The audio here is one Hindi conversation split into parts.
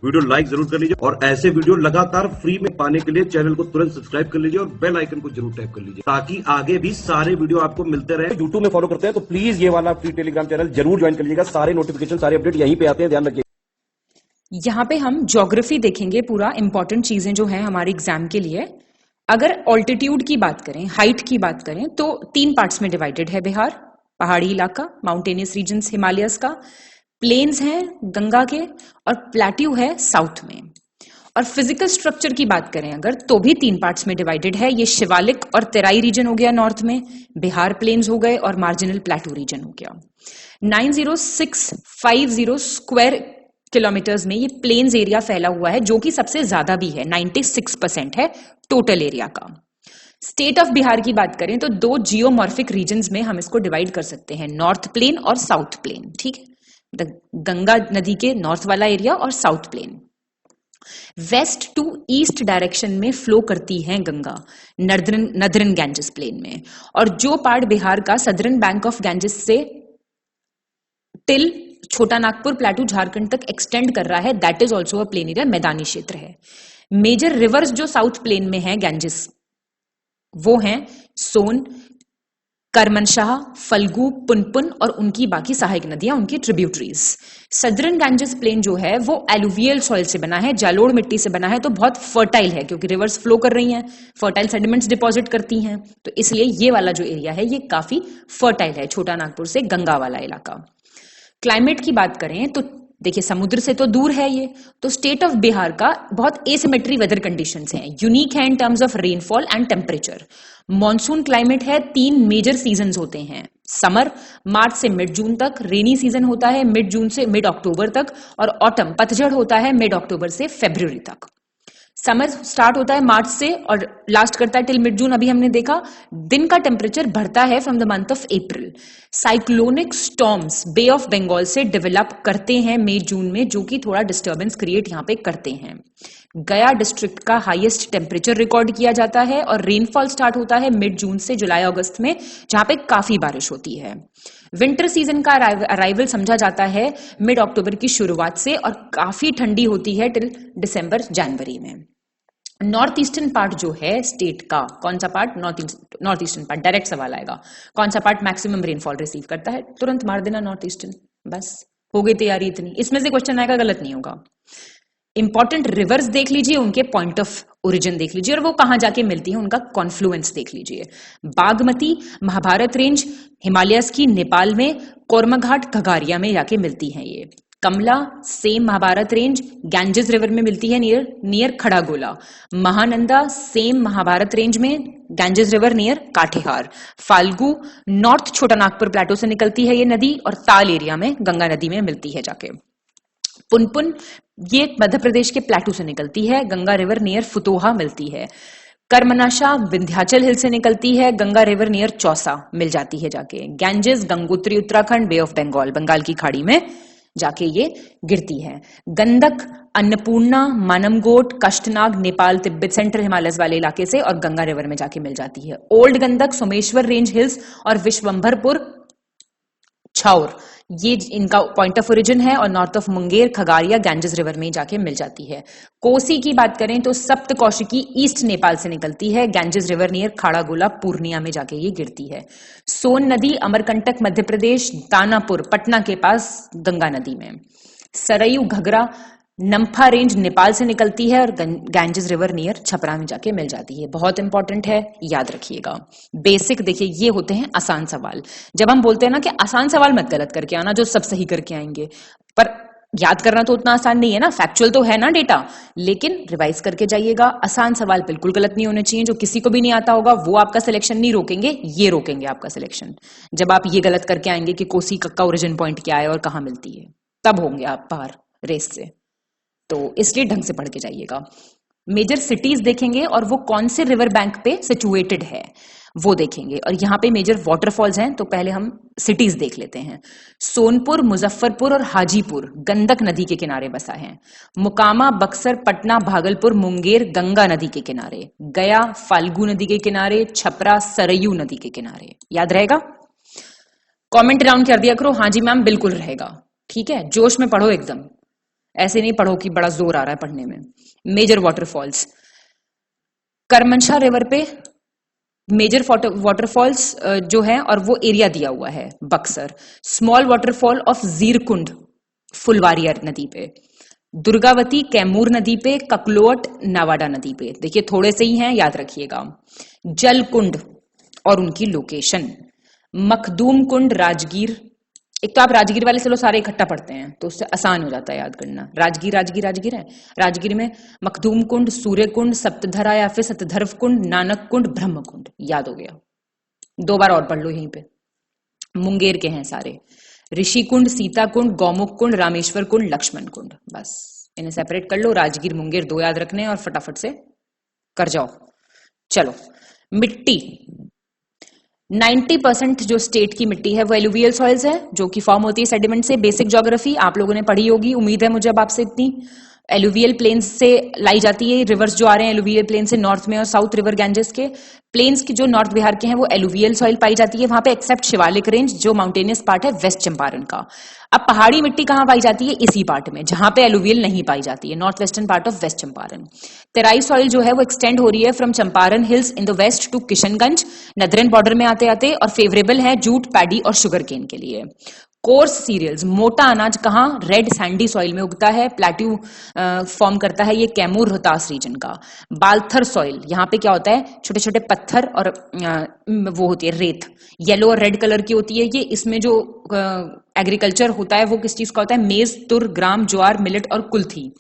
वीडियो लाइक जरूर कर लीजिए और ऐसे वीडियो लगातार फ्री में पाने के लिए चैनल को तुरंत सब्सक्राइब कर लीजिए और बेल आइकन को जरूर टैप कर लीजिए ताकि आगे भी सारे वीडियो आपको मिलते रहे। यूट्यूब में फॉलो करते हैं तो प्लीज ये वाला फ्री टेलीग्राम चैनल जरूर ज्वाइन कर लीजिएगा। सारे नोटिफिकेशन, सारे अपडेट यहीं पे आते हैं, ध्यान रखिए। यहाँ पे हम ज्योग्राफी देखेंगे, पूरा इंपॉर्टेंट चीजें जो हैं हमारे एग्जाम के लिए। अगर ऑल्टीट्यूड की बात करें, हाइट की बात करें, तो 3 पार्ट्स में डिवाइडेड है बिहार। पहाड़ी इलाका, माउंटेनियस रीजन्स हिमालयस का, प्लेन्स हैं गंगा के, और प्लेट्यू है साउथ में। और फिजिकल स्ट्रक्चर की बात करें अगर, तो भी 3 पार्ट्स में डिवाइडेड है। ये शिवालिक और तेराई रीजन हो गया नॉर्थ में, बिहार प्लेन्स हो गए, और मार्जिनल प्लेट्यू रीजन हो गया। 90650 स्क्वायर किलोमीटर्स में ये प्लेन्स एरिया फैला हुआ है, जो कि सबसे ज्यादा भी है, 96% है टोटल एरिया का। स्टेट ऑफ बिहार की बात करें तो 2 जियोमॉर्फिक रीजन्स में हम इसको डिवाइड कर सकते हैं, नॉर्थ प्लेन और साउथ प्लेन। ठीक है, गंगा नदी के नॉर्थ वाला एरिया और south plain. West to east direction में फ्लो करती है गंगा नदरन गैंजेस प्लेन में, और जो पार्ट बिहार का सदर्न बैंक ऑफ गैंजेस से टिल छोटा नागपुर प्लेटू झारखंड तक एक्सटेंड कर रहा है, that is also a plain area, मैदानी क्षेत्र है। मेजर रिवर्स जो साउथ प्लेन में है गैंजेस, वो हैं सोन, करमनशाह, फल्गु, पुनपुन और उनकी बाकी सहायक नदियां, उनकी ट्रिब्यूटरीज। सदर्न गैंजेस प्लेन जो है वो एलुवियल सॉइल से बना है, जालोड़ मिट्टी से बना है, तो बहुत फर्टाइल है क्योंकि रिवर्स फ्लो कर रही हैं, फर्टाइल सेडिमेंट्स डिपॉजिट करती हैं, तो इसलिए ये वाला जो एरिया है ये काफी फर्टाइल है, छोटा नागपुर से गंगा वाला इलाका। क्लाइमेट की बात करें तो देखिए समुद्र से तो दूर है ये, तो स्टेट ऑफ बिहार का बहुत एसिमेट्री वेदर कंडीशंस हैं, यूनिक है in terms of rainfall and temperature. Monsoon climate है, 3 मेजर सीजन्स होते हैं, समर मार्च से मिड जून तक, रेनी सीजन होता है मिड जून से मिड अक्टूबर तक, और ऑटम पतझड़ होता है मिड अक्टूबर से फरवरी तक। समर स्टार्ट होता है मार्च से और लास्ट करता है टिल मिड जून। अभी हमने देखा दिन का टेम्परेचर बढ़ता है from the month of April. Cyclonic storms Bay of Bengal से डेवलप करते हैं मई जून में, जो कि थोड़ा डिस्टर्बेंस क्रिएट यहां पे करते हैं। गया डिस्ट्रिक्ट का हाईएस्ट टेम्परेचर रिकॉर्ड किया जाता है, और रेनफॉल स्टार्ट होता है मिड जून से जुलाई अगस्त में, जहां पे काफी बारिश होती है। विंटर सीजन का अराइवल समझा जाता है मिड अक्टूबर की शुरुआत से, और काफी ठंडी होती है टिल दिसंबर जनवरी में। नॉर्थ ईस्टर्न पार्ट जो है स्टेट का, कौन सा part? North eastern part. Direct सवाल आएगा, कौन सा पार्ट मैक्सिमम रेनफॉल रिसीव करता है? तुरंत मार देना नॉर्थ ईस्टर्न, बस हो गई तैयारी इतनी। इसमें से क्वेश्चन आएगा, गलत नहीं होगा। इंपॉर्टेंट रिवर्स देख लीजिए, उनके पॉइंट ऑफ ओरिजिन देख लीजिए, और वो कहां जाके मिलती है, उनका कॉन्फ्लुएंस देख लीजिए। बागमती महाभारत रेंज हिमालयस की नेपाल में, कोरमाघाट खगारिया में जाके मिलती है ये। Kamla same Mahabharat range Ganges river में मिलती है, near Khadagola. Mahananda same Mahabharat range में, Ganges river near Katihar. Falgu north Chota Nagpur प्लेटो से निकलती है ये नदी, और ताल एरिया में गंगा नदी में मिलती है जाके। पुनपुन ये मध्य प्रदेश के प्लेटू से निकलती है, गंगा रिवर नियर फुतोहा मिलती है। करमनाशा विंध्याचल हिल से निकलती है, गंगा रिवर नियर चौसा मिल जाती है जाके। Ganges Gangotri Uttarakhand, Bay of Bengal, Bengal की खाड़ी में जाके ये गिरती है। गंडक अन्नपूर्णा, मानमगोट, कष्टनाग नेपाल तिब्बत सेंट्रल हिमालयस वाले इलाके से, और गंगा रिवर में जाके मिल जाती है। Old Gandak Someshwar range hills और विश्वंभरपुर छाउर, ये इनका पॉइंट ऑफ ओरिजिन है, और north of Munger Khagaria Ganges river में जाके मिल जाती है। कोसी की बात करें तो सप्त कौशिकी ईस्ट नेपाल से निकलती है, गैंजेस रिवर नियर खाड़ागोला पूर्णिया में जाके ये गिरती है। सोन नदी अमरकंटक मध्य प्रदेश, दानापुर पटना के पास गंगा नदी में। सरयू घगरा नम्फा रेंज नेपाल से निकलती है, और गैंजेस रिवर नियर छपरा में जाके मिल जाती है। बहुत इंपॉर्टेंट है, याद रखिएगा। बेसिक देखिए, ये होते हैं आसान सवाल। जब हम बोलते हैं ना कि आसान सवाल मत गलत करके आना, जो सब सही करके आएंगे, पर याद करना तो उतना आसान नहीं है ना, फैक्चुअल तो है ना डेटा, लेकिन रिवाइज करके जाइएगा। आसान सवाल बिल्कुल गलत नहीं होने चाहिए, जो किसी को भी नहीं आता होगा वो आपका सिलेक्शन नहीं रोकेंगे, ये रोकेंगे आपका सिलेक्शन। जब आप ये गलत करके आएंगे कि कोसी का ओरिजिन पॉइंट क्या है और कहां मिलती है, तब होंगे आप बाहर रेस से, तो इसलिए ढंग से पढ़ के जाइएगा। मेजर सिटीज देखेंगे, और वो कौन से रिवर बैंक पे सिचुएटेड है वो देखेंगे, और यहाँ पे मेजर वाटरफॉल्स हैं, तो पहले हम सिटीज देख लेते हैं। सोनपुर, मुजफ्फरपुर और हाजीपुर गंडक नदी के किनारे बसा है। मुकामा, बक्सर, पटना, भागलपुर, मुंगेर गंगा नदी के किनारे। गया फाल्गु नदी के किनारे। छपरा सरयू नदी के किनारे। याद रहेगा? कमेंट डाउन कर दिया करो, हाँ जी मैम बिल्कुल रहेगा, ठीक है, जोश में पढ़ो एकदम, ऐसे नहीं पढ़ो कि बड़ा जोर आ रहा है पढ़ने में। मेजर वाटरफॉल्स, करमनशाह रिवर पे मेजर वाटरफॉल्स जो है और वो एरिया दिया हुआ है Buxar. Small waterfall of Jirkund Phulwaria नदी पे, दुर्गावती कैमूर नदी पे, ककलोट नावाडा नदी पे। देखिए थोड़े से ही हैं, याद रखिएगा। जलकुंड और उनकी लोकेशन, मखदूम कुंड राजगीर। एक तो आप राजगीर वाले चलो सारे इकट्ठा पढ़ते हैं तो उससे आसान हो जाता है याद करना। राजगीर राजगीर राजगीर है, राजगीर में मखदूम कुंड, सूर्य कुंड, सप्तधरा या फिर सतधर्व कुंड, नानक कुंड, ब्रह्म कुंड। याद हो गया, 2 बार और पढ़ लो यहीं पे। मुंगेर के हैं सारे, ऋषि कुंड, सीता कुंड, गौमुख कुंड, रामेश्वर कुंड, लक्ष्मण कुंड। बस इन्हें सेपरेट कर लो, राजगीर मुंगेर 2 याद रखने हैं और फटाफट से कर जाओ। चलो, मिट्टी 90% जो स्टेट की मिट्टी है वो एलुवियल सॉइल्स है, जो कि फॉर्म होती है सेडिमेंट से। बेसिक ज्योग्राफी आप लोगों ने पढ़ी होगी, उम्मीद है मुझे अब आपसे इतनी। एलुवियल प्लेन्स से लाई जाती है, रिवर्स जो आ रहे हैं एलुवियल प्लेन से नॉर्थ में और साउथ रिवर गैंजेस के। प्लेन्स की जो नॉर्थ बिहार के हैं वो एलुवियल सॉइल पाई जाती है वहां पे, एक्सेप्ट शिवालिक रेंज जो माउंटेनियस पार्ट है वेस्ट चंपारण का। अब पहाड़ी मिट्टी कहां पाई जाती है? इसी पार्ट में जहां पे एलुवियल नहीं पाई जाती है, north western part of west Champaran. Terai soil जो है वो एक्सटेंड हो रही है from Champaran hills in the west to Kishanganj, northern border में आते आते, और फेवरेबल है जूट, पैडी और शुगर केन के लिए। कोर्स सीरियल्स, मोटा अनाज कहाँ? रेड सैंडी सॉइल में उगता है, प्लेट्यू फॉर्म करता है ये कैमूर रोहतास रीजन का। बाल्थर सॉइल, यहाँ पे क्या होता है? छोटे छोटे पत्थर और वो होती है रेत, येलो और रेड कलर की होती है ये। इसमें जो एग्रीकल्चर होता है वो किस चीज का होता है? मेज, तुर, ग्राम, ज्वार, मिलेट और कुल्थी।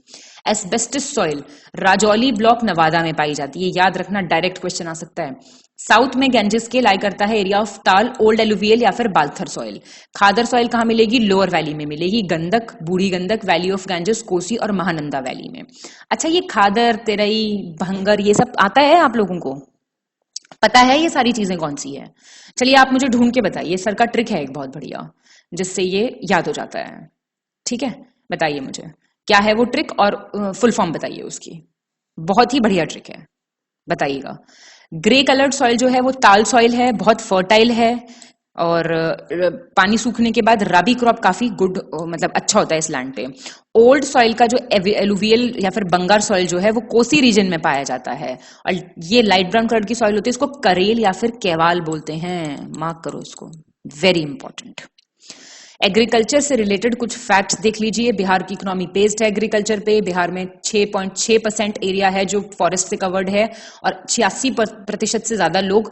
Asbestos soil Rajauli block Nawada में पाई जाती है, याद रखना, डायरेक्ट क्वेश्चन आ सकता है। साउथ में गैंजेस के लाई करता है एरिया ऑफ ताल, ओल्ड एलुवियल या फिर बाल्थर सॉइल। खादर सॉइल कहां मिलेगी? लोअर वैली में मिलेगी, Gandak, Burhi Gandak, valley of Ganges, Kosi और महानंदा वैली में। अच्छा, ये खादर, तेरई, भंगर ये सब आता है आप लोगों को? पता है ये सारी चीजें कौन सी है? चलिए आप मुझे ढूंढ के बताइए, सर का ट्रिक है एक बहुत बढ़िया जिससे ये याद हो जाता है। ठीक है, बताइए मुझे क्या है वो ट्रिक और फुल फॉर्म बताइए उसकी। बहुत ही बढ़िया ट्रिक है, बताइएगा। ग्रे कलर्ड सॉइल जो है वो ताल सॉइल है, बहुत फर्टाइल है और पानी सूखने के बाद राबी क्रॉप काफी गुड, मतलब अच्छा होता है इस लैंड पे। ओल्ड सॉइल का जो एलुवियल या फिर बंगार सॉइल जो है वो कोसी रीजन में पाया जाता है, और ये लाइट ब्राउन कलर की सॉइल होती है, इसको करेल या फिर केवाल बोलते हैं, मार्क करो इसको, वेरी इंपॉर्टेंट। एग्रीकल्चर से रिलेटेड कुछ फैक्ट्स देख लीजिए। बिहार की इकोनॉमी बेस्ड है एग्रीकल्चर पे। बिहार में 6.6% एरिया है जो फॉरेस्ट से कवर्ड है और 86% से ज्यादा लोग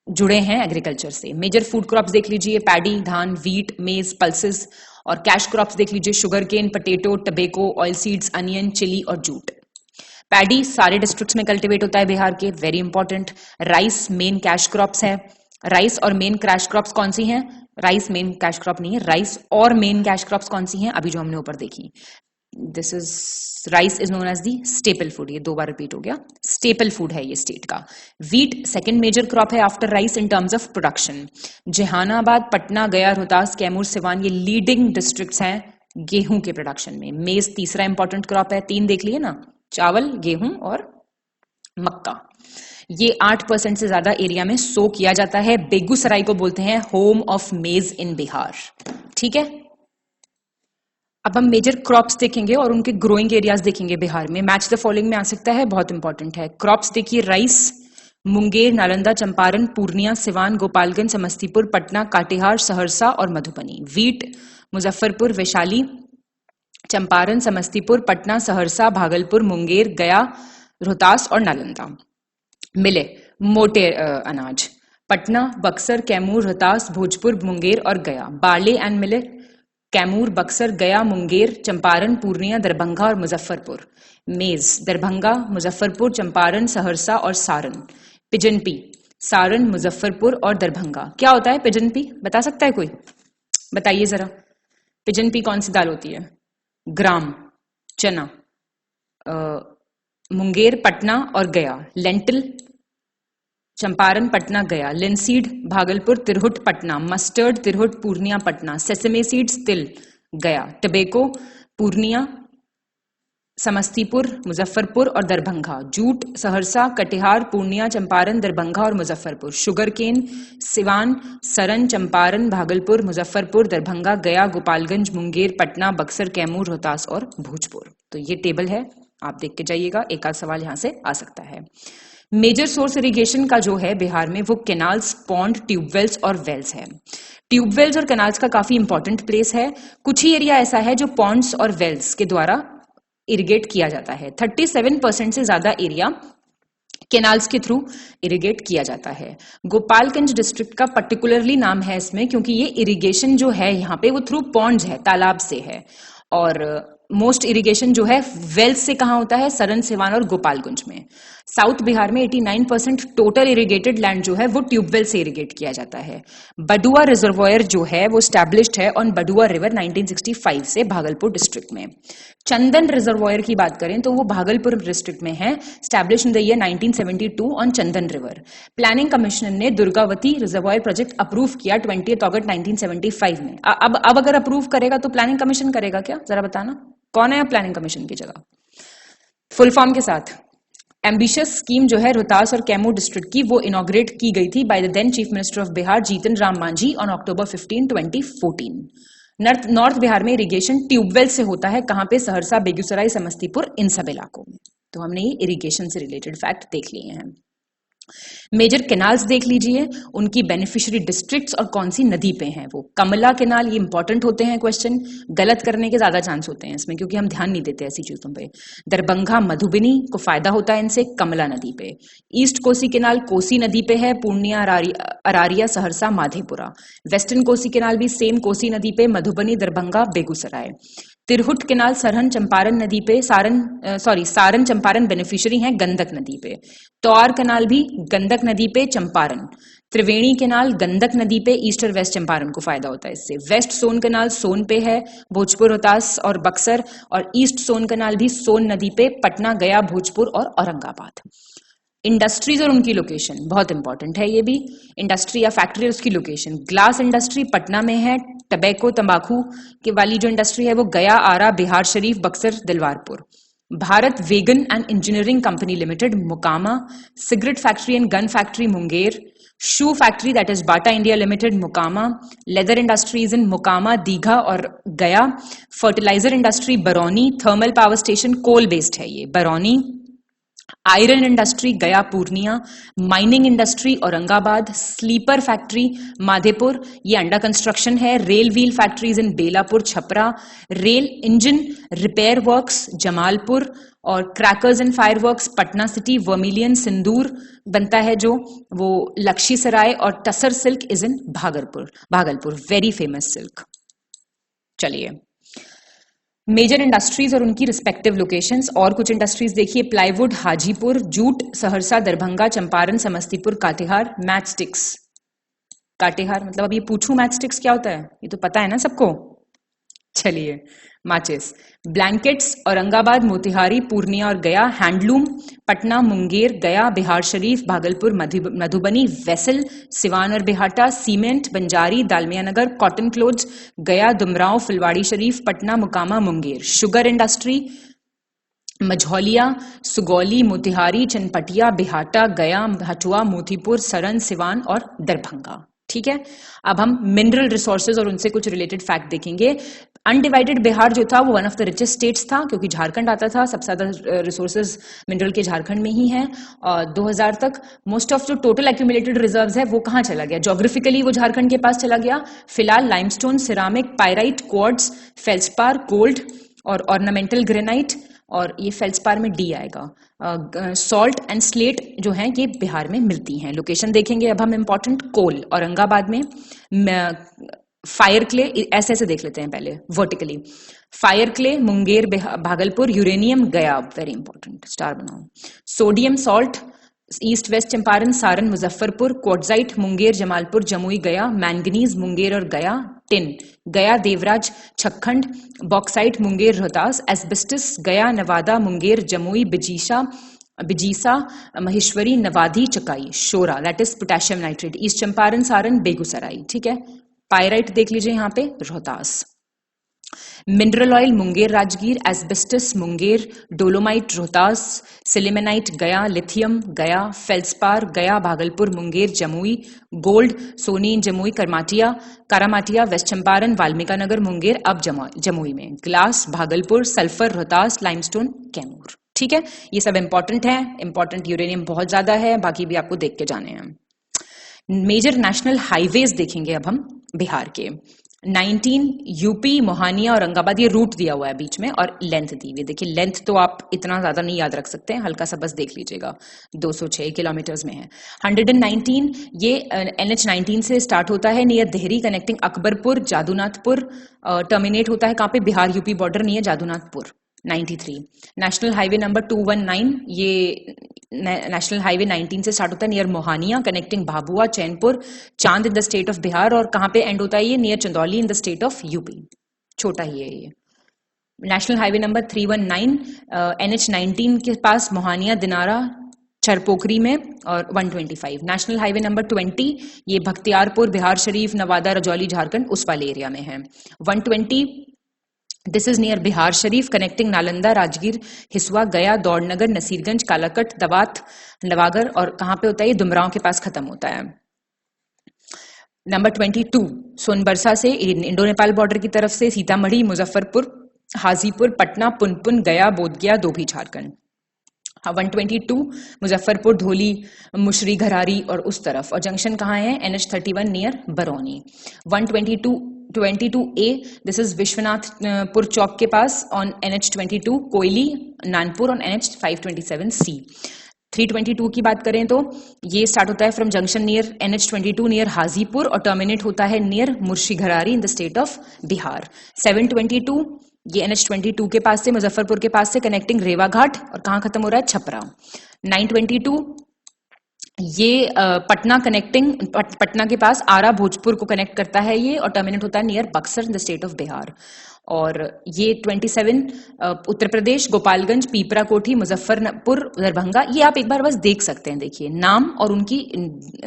जुड़े हैं एग्रीकल्चर से। मेजर फूड क्रॉप्स देख लीजिए, पैडी, धान, वीट, मेज, पल्सेस, और कैश क्रॉप्स देख लीजिए, sugar cane, potato, tobacco, oil seeds, onion, chilli और जूट। पैडी सारे डिस्ट्रिक्ट्स में कल्टिवेट होता है बिहार के, very important. Rice main cash crops है। राइस और मेन कैश क्रॉप्स कौन सी हैं? राइस मेन कैश क्रॉप नहीं है, राइस और मेन कैश क्रॉप्स कौन सी हैं? अभी जो हमने ऊपर देखी, this is rice is known as the staple food, ये 2 बार रिपीट हो गया, स्टेपल फूड है ये स्टेट का। वीट सेकंड मेजर क्रॉप है after rice in terms of production. Jehanabad, Patna, Gaya, Rohtas, Kaimur, Siwan ये लीडिंग डिस्ट्रिक्ट्स हैं गेहूं के प्रोडक्शन में। मेज तीसरा इंपॉर्टेंट क्रॉप है, 3 देख लिए ना, चावल, गेहूं और मक्का। ये 8% से ज्यादा एरिया में सो किया जाता है। बेगूसराय को बोलते हैं होम ऑफ मेज इन बिहार। ठीक है, अब हम मेजर क्रॉप्स देखेंगे और उनके ग्रोइंग एरियाज देखेंगे बिहार में। मैच द फॉलोइंग में आ सकता है, बहुत इंपॉर्टेंट है। क्रॉप्स देखिए, राइस मुंगेर, नालंदा, चंपारण, पूर्णिया, सिवान, गोपालगंज, समस्तीपुर, पटना, काटेहार, सहरसा और मधुबनी। वीट मुजफ्फरपुर, वैशाली, चंपारण, समस्तीपुर, पटना, सहरसा, भागलपुर, मुंगेर, गया, रोहतास और नालंदा। मिले मोटे अनाज, पटना, बक्सर, कैमूर, रोहतास, भोजपुर, मुंगेर और गया। Barley and millet, Kaimur, Buxar, गया, मुंगेर, चंपारण, पूर्णिया, दरभंगा और मुजफ्फरपुर। मेज दरभंगा, मुजफ्फरपुर, चंपारण, सहरसा और सारण। पिजन पी सारण, मुजफ्फरपुर और दरभंगा। क्या होता है पिजन पी? बता सकता है कोई? बताइए जरा, पिजन पी कौन सी दाल होती है? ग्राम, चना, मुंगेर, पटना और गया। Lentil, Champaran, Patna, Gaya. Linseed, Bhagalpur, Tirhut, Patna. Mustard, Tirhut, Purnia, Patna. Sesame seeds, til, Gaya. Tobacco, Purnia, Samastipur, Muzaffarpur और दरभंगा। जूट, सहरसा, कटिहार, पूर्णिया, चंपारण, दरभंगा और मुजफ्फरपुर। शुगर केन, सिवान, सरन, चंपारण, भागलपुर, मुजफ्फरपुर, दरभंगा, गया, गोपालगंज, मुंगेर, पटना, बक्सर, कैमूर, रोहतास और भोजपुर। तो ये टेबल है, आप देख के जाइएगा, एक आध सवाल यहां से आ सकता है। मेजर सोर्स इरिगेशन का जो है बिहार में वो कैनाल्स, पॉन्ड, ट्यूबवेल्स और वेल्स है। ट्यूबवेल्स और कैनाल्स का काफी इंपॉर्टेंट प्लेस है। कुछ ही एरिया ऐसा है जो पॉन्ड्स और वेल्स के द्वारा इरिगेट किया जाता है। 37% से ज्यादा एरिया कैनाल्स के थ्रू इरिगेट किया जाता है। गोपालगंज डिस्ट्रिक्ट का पर्टिकुलरली नाम है इसमें क्योंकि ये इरिगेशन जो है यहाँ पे वो थ्रू पॉन्ड्स है, तालाब से है। और मोस्ट इरिगेशन जो है वेल्स से कहाँ होता है? सरन, सिवान और गोपालगंज में। साउथ बिहार में 89% टोटल इरिगेटेड लैंड जो है वो ट्यूबवेल से इरिगेट किया जाता है। बडुआ रिजर्वायर जो है वो स्टैब्लिश्ड है ऑन बडुआ रिवर 1965 से भागलपुर डिस्ट्रिक्ट में। चंदन रिजर्वायर की बात करें तो वो भागलपुर डिस्ट्रिक्ट में है, establish in the year 1972 on Chandan river. Planning commission ने दुर्गावती रिजर्वायर प्रोजेक्ट अप्रूव किया 20 अगस्त 1975 में। अब अगर अप्रूव करेगा तो प्लानिंग कमीशन करेगा क्या? जरा बताना कौन है प्लानिंग कमीशन की जगह? फुल फॉर्म के साथ एम्बिशियस स्कीम जो है रोहतास और कैमूर डिस्ट्रिक्ट की वो इनॉग्रेट की गई थी by the then chief minister of Bihar Jitan Ram Manjhi on October 15, 2014। North Bihar में इरिगेशन ट्यूबवेल से होता है, कहां पे? सहरसा, बेगूसराय, समस्तीपुर, इन सब इलाकों में। तो हमने ये इरिगेशन से रिलेटेड फैक्ट देख लिए हैं। मेजर कैनाल्स देख लीजिए, उनकी बेनिफिशियरी डिस्ट्रिक्ट्स और कौन सी नदी पे हैं वो। कमला कैनाल, ये इंपॉर्टेंट होते हैं क्वेश्चन, गलत करने के ज्यादा चांस होते हैं इसमें क्योंकि हम ध्यान नहीं देते ऐसी चीजों पे। दरभंगा, मधुबनी को फायदा होता है इनसे कमला नदी पे। ईस्ट कोसी कैनाल कोसी नदी पे है, पूर्णिया, अरारिया, सहरसा, माधेपुरा। वेस्टर्न कोसी कैनाल भी सेम कोसी नदी पे, मधुबनी, दरभंगा, बेगूसराय। तिरहुट कैनाल सरहन चंपारण नदी पे, सारण चंपारण बेनिफिशियरी हैं गंडक नदी पे। तौर कैनाल भी गंडक नदी पे, चंपारण। त्रिवेणी कैनाल गंडक नदी पे, ईस्ट और वेस्ट चंपारण को फायदा होता है इससे। वेस्ट सोन कैनाल सोन पे है, भोजपुर, रोहतास और बक्सर। और ईस्ट सोन कैनाल भी सोन नदी पे, पटना, गया, भोजपुर और औरंगाबाद। इंडस्ट्रीज और उनकी लोकेशन बहुत इंपॉर्टेंट है, ये भी इंडस्ट्री या फैक्ट्री उसकी लोकेशन। ग्लास इंडस्ट्री पटना में है, टबैको तंबाकू के वाली जो इंडस्ट्री है वो Gaya, Ara, Bihar Sharif, Buxar, Dilwarpur. Bharat wagon and engineering company limited Mokama. Cigarette factory and gun factory Munger. Shoe factory that is Bata India limited Mokama. Leather industries in Mokama, Digha और Gaya. Fertiliser industry Barauni. Thermal power station coal based है ये, Barauni. Iron industry Gaya, Purnia. Mining industry Aurangabad. Sleeper factory Madhepur, ये अंडर कंस्ट्रक्शन है। Rail wheel factories in Belapur, Chhapra. Rail engine repair works Jamalpur. और crackers and fireworks Patna city. Vermilion sindoor बनता है जो वो लखीसराय। और tussar silk is in Bhagalpur, very famous silk. चलिए मेजर इंडस्ट्रीज और उनकी रिस्पेक्टिव लोकेशंस। और कुछ इंडस्ट्रीज देखिए, plywood Hajipur. Jute Saharsa, Darbhanga, Champaran, Samastipur, Katihar. Matchsticks Katihar मतलब अब ये पूछूं मैच स्टिक्स क्या होता है? ये तो पता है ना सबको। चलिए माचिस। ब्लैंकेट्स औरंगाबाद, मोतिहारी, पूर्णिया और गया। हैंडलूम पटना, मुंगेर, गया, बिहार शरीफ, भागलपुर, मधुबनी। वेसल सिवान और बिहाटा। सीमेंट बंजारी, दालमिया नगर। कॉटन क्लोथ्स गया, दुमराव, फुलवाड़ी शरीफ, पटना, मुकामा, मुंगेर। शुगर इंडस्ट्री मझौलिया, सुगौली, मोतिहारी, चनपटिया, बिहाटा, गया, हटुआ, मोतीपुर, सरन, सिवान और दरभंगा। ठीक है, अब हम मिनरल रिसोर्सेज और उनसे कुछ रिलेटेड फैक्ट देखेंगे। अनडिवाइडेड बिहार जो था वो one of the richest states था क्योंकि झारखंड आता था, सबसे ज्यादा रिसोर्सेज मिनरल के झारखंड में ही है। और 2000 तक मोस्ट ऑफ जो टोटल एक्यूमुलेटेड रिजर्व्स है वो कहाँ चला गया? ज्योग्राफिकली वो झारखंड के पास चला गया। फिलहाल limestone, ceramic, pyrite, quartz, feldspar, gold और ऑर्नामेंटल ग्रेनाइट। और ये फेल्सपार में डी आएगा। सॉल्ट एंड स्लेट जो है ये बिहार में मिलती हैं। लोकेशन देखेंगे अब हम इंपॉर्टेंट। कोल औरंगाबाद में। फायर क्ले ऐसे ऐसे देख लेते हैं पहले vertically. Fire clay Munger, Bhagalpur. Uranium Gaya, very important, star बनाओ। Sodium salt east west Champaran, Saran, Muzaffarpur. Quartzite Munger, Jamalpur, Jamui, Gaya. Manganese Munger और Gaya. Tin Gaya, Devraj, Chakkhand. Bauxite Munger, Rohtas. Asbestos Gaya, Nawada, Munger, Jamui, Bijisa, Maheshwari, Nawadi, Chakai. Shora that is potassium nitrate, east Champaran, Saran, Begusarai. ठीक है, पायराइट देख लीजिए यहाँ पे, Rohtas. Mineral oil Munger Rajgir, asbestos Munger, dolomite Rohtas, sillimanite गया, लिथियम गया, फेल्सपार गया, भागलपुर मुंगेर जमुई, गोल्ड सोनी जमुई कारामाटिया वेस्ट चंपारण, वाल्मीका नगर मुंगेर अब जमुई में, glass Bhagalpur, sulphur Rohtas, limestone Kaimur. ठीक है, ये सब इंपॉर्टेंट है, इंपॉर्टेंट यूरेनियम बहुत ज्यादा है, बाकी भी आपको देख के जाने हैं। मेजर नेशनल हाईवेज देखेंगे अब हम बिहार के। 19 यूपी, मोहानिया, औरंगाबाद, ये रूट दिया हुआ है बीच में और लेंथ दी हुई है। देखिए लेंथ तो आप इतना ज्यादा नहीं याद रख सकते हैं, हल्का सा बस देख लीजिएगा, 206 किलोमीटर्स में है। 119 ये NH19 से स्टार्ट होता है near Dehri, connecting Akbarpur, Jadunathpur, terminate होता है कहाँ पे, Bihar UP border near Jadunathpur. 93 national highway number 219, ये नेशनल हाईवे 19 से स्टार्ट होता है near Mohania, connecting Bhabua, Chainpur, Chand in the state of Bihar, और कहाँ पे एंड होता है ये, near Chandauli in the state of UP. छोटा ही है ये। नेशनल हाईवे नंबर 319 NH19 के पास मोहानिया, दिनारा, चरपोखरी में, और 125 नेशनल हाईवे नंबर 20 ये बख्तियारपुर, बिहार शरीफ, नवादा, रजौली, झारखंड उस वाले एरिया में है। 120 this is near Bihar Sharif, connecting Nalanda, Rajgir, Hisua, गया, दौड़नगर, नसीरगंज, कालाकट, दवात, नवागर, और कहाँ पे होता है ये, दुमराव के पास खत्म होता है। नंबर 22 सोनबरसा से इंडो नेपाल बॉर्डर की तरफ से सीतामढ़ी, मुजफ्फरपुर, हाजीपुर, पटना, पुनपुन, गया, बोधगया, दोभी, झारखंड। 122 मुजफ्फरपुर, धोली, मुशरी, घरारी और उस तरफ, और जंक्शन कहाँ है, NH31 near Barauni. 122A this is Vishwanathpur Chowk के पास on NH22, Koyli, Nanpur on NH527C। 322 की बात करें तो ये स्टार्ट होता है from junction near NH22 near Hajipur और टर्मिनेट होता है near Murshi Gharari in the state of Bihar. 722 ये NH22 के पास से, मुजफ्फरपुर के पास से, कनेक्टिंग रेवा घाट, और कहाँ खत्म हो रहा है, छपरा। 922 ये पटना कनेक्टिंग, पटना के पास आरा, भोजपुर को कनेक्ट करता है ये, और टर्मिनेट होता है near Buxar in the state of Bihar. और ये 27 उत्तर प्रदेश, गोपालगंज, पीपरा कोठी, मुजफ्फरपुर, दरभंगा, ये आप एक बार बस देख सकते हैं, देखिए नाम और उनकी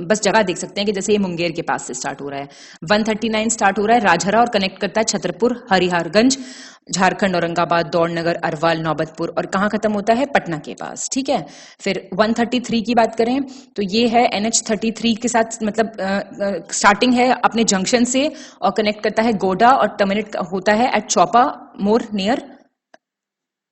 बस जगह देख सकते हैं कि जैसे ये मुंगेर के पास से स्टार्ट हो रहा है। 139 स्टार्ट हो रहा है राजहरा और कनेक्ट करता है छतरपुर, हरिहरगंज, झारखंड, औरंगाबाद, दौड़नगर, अरवाल, नौबतपुर, और कहाँ खत्म होता है, पटना के पास। ठीक है, फिर 133 की बात करें तो ये है NH33 के साथ, मतलब स्टार्टिंग है अपने जंक्शन से और कनेक्ट करता है गोडा और टर्मिनेट होता है at Chaupa Mor near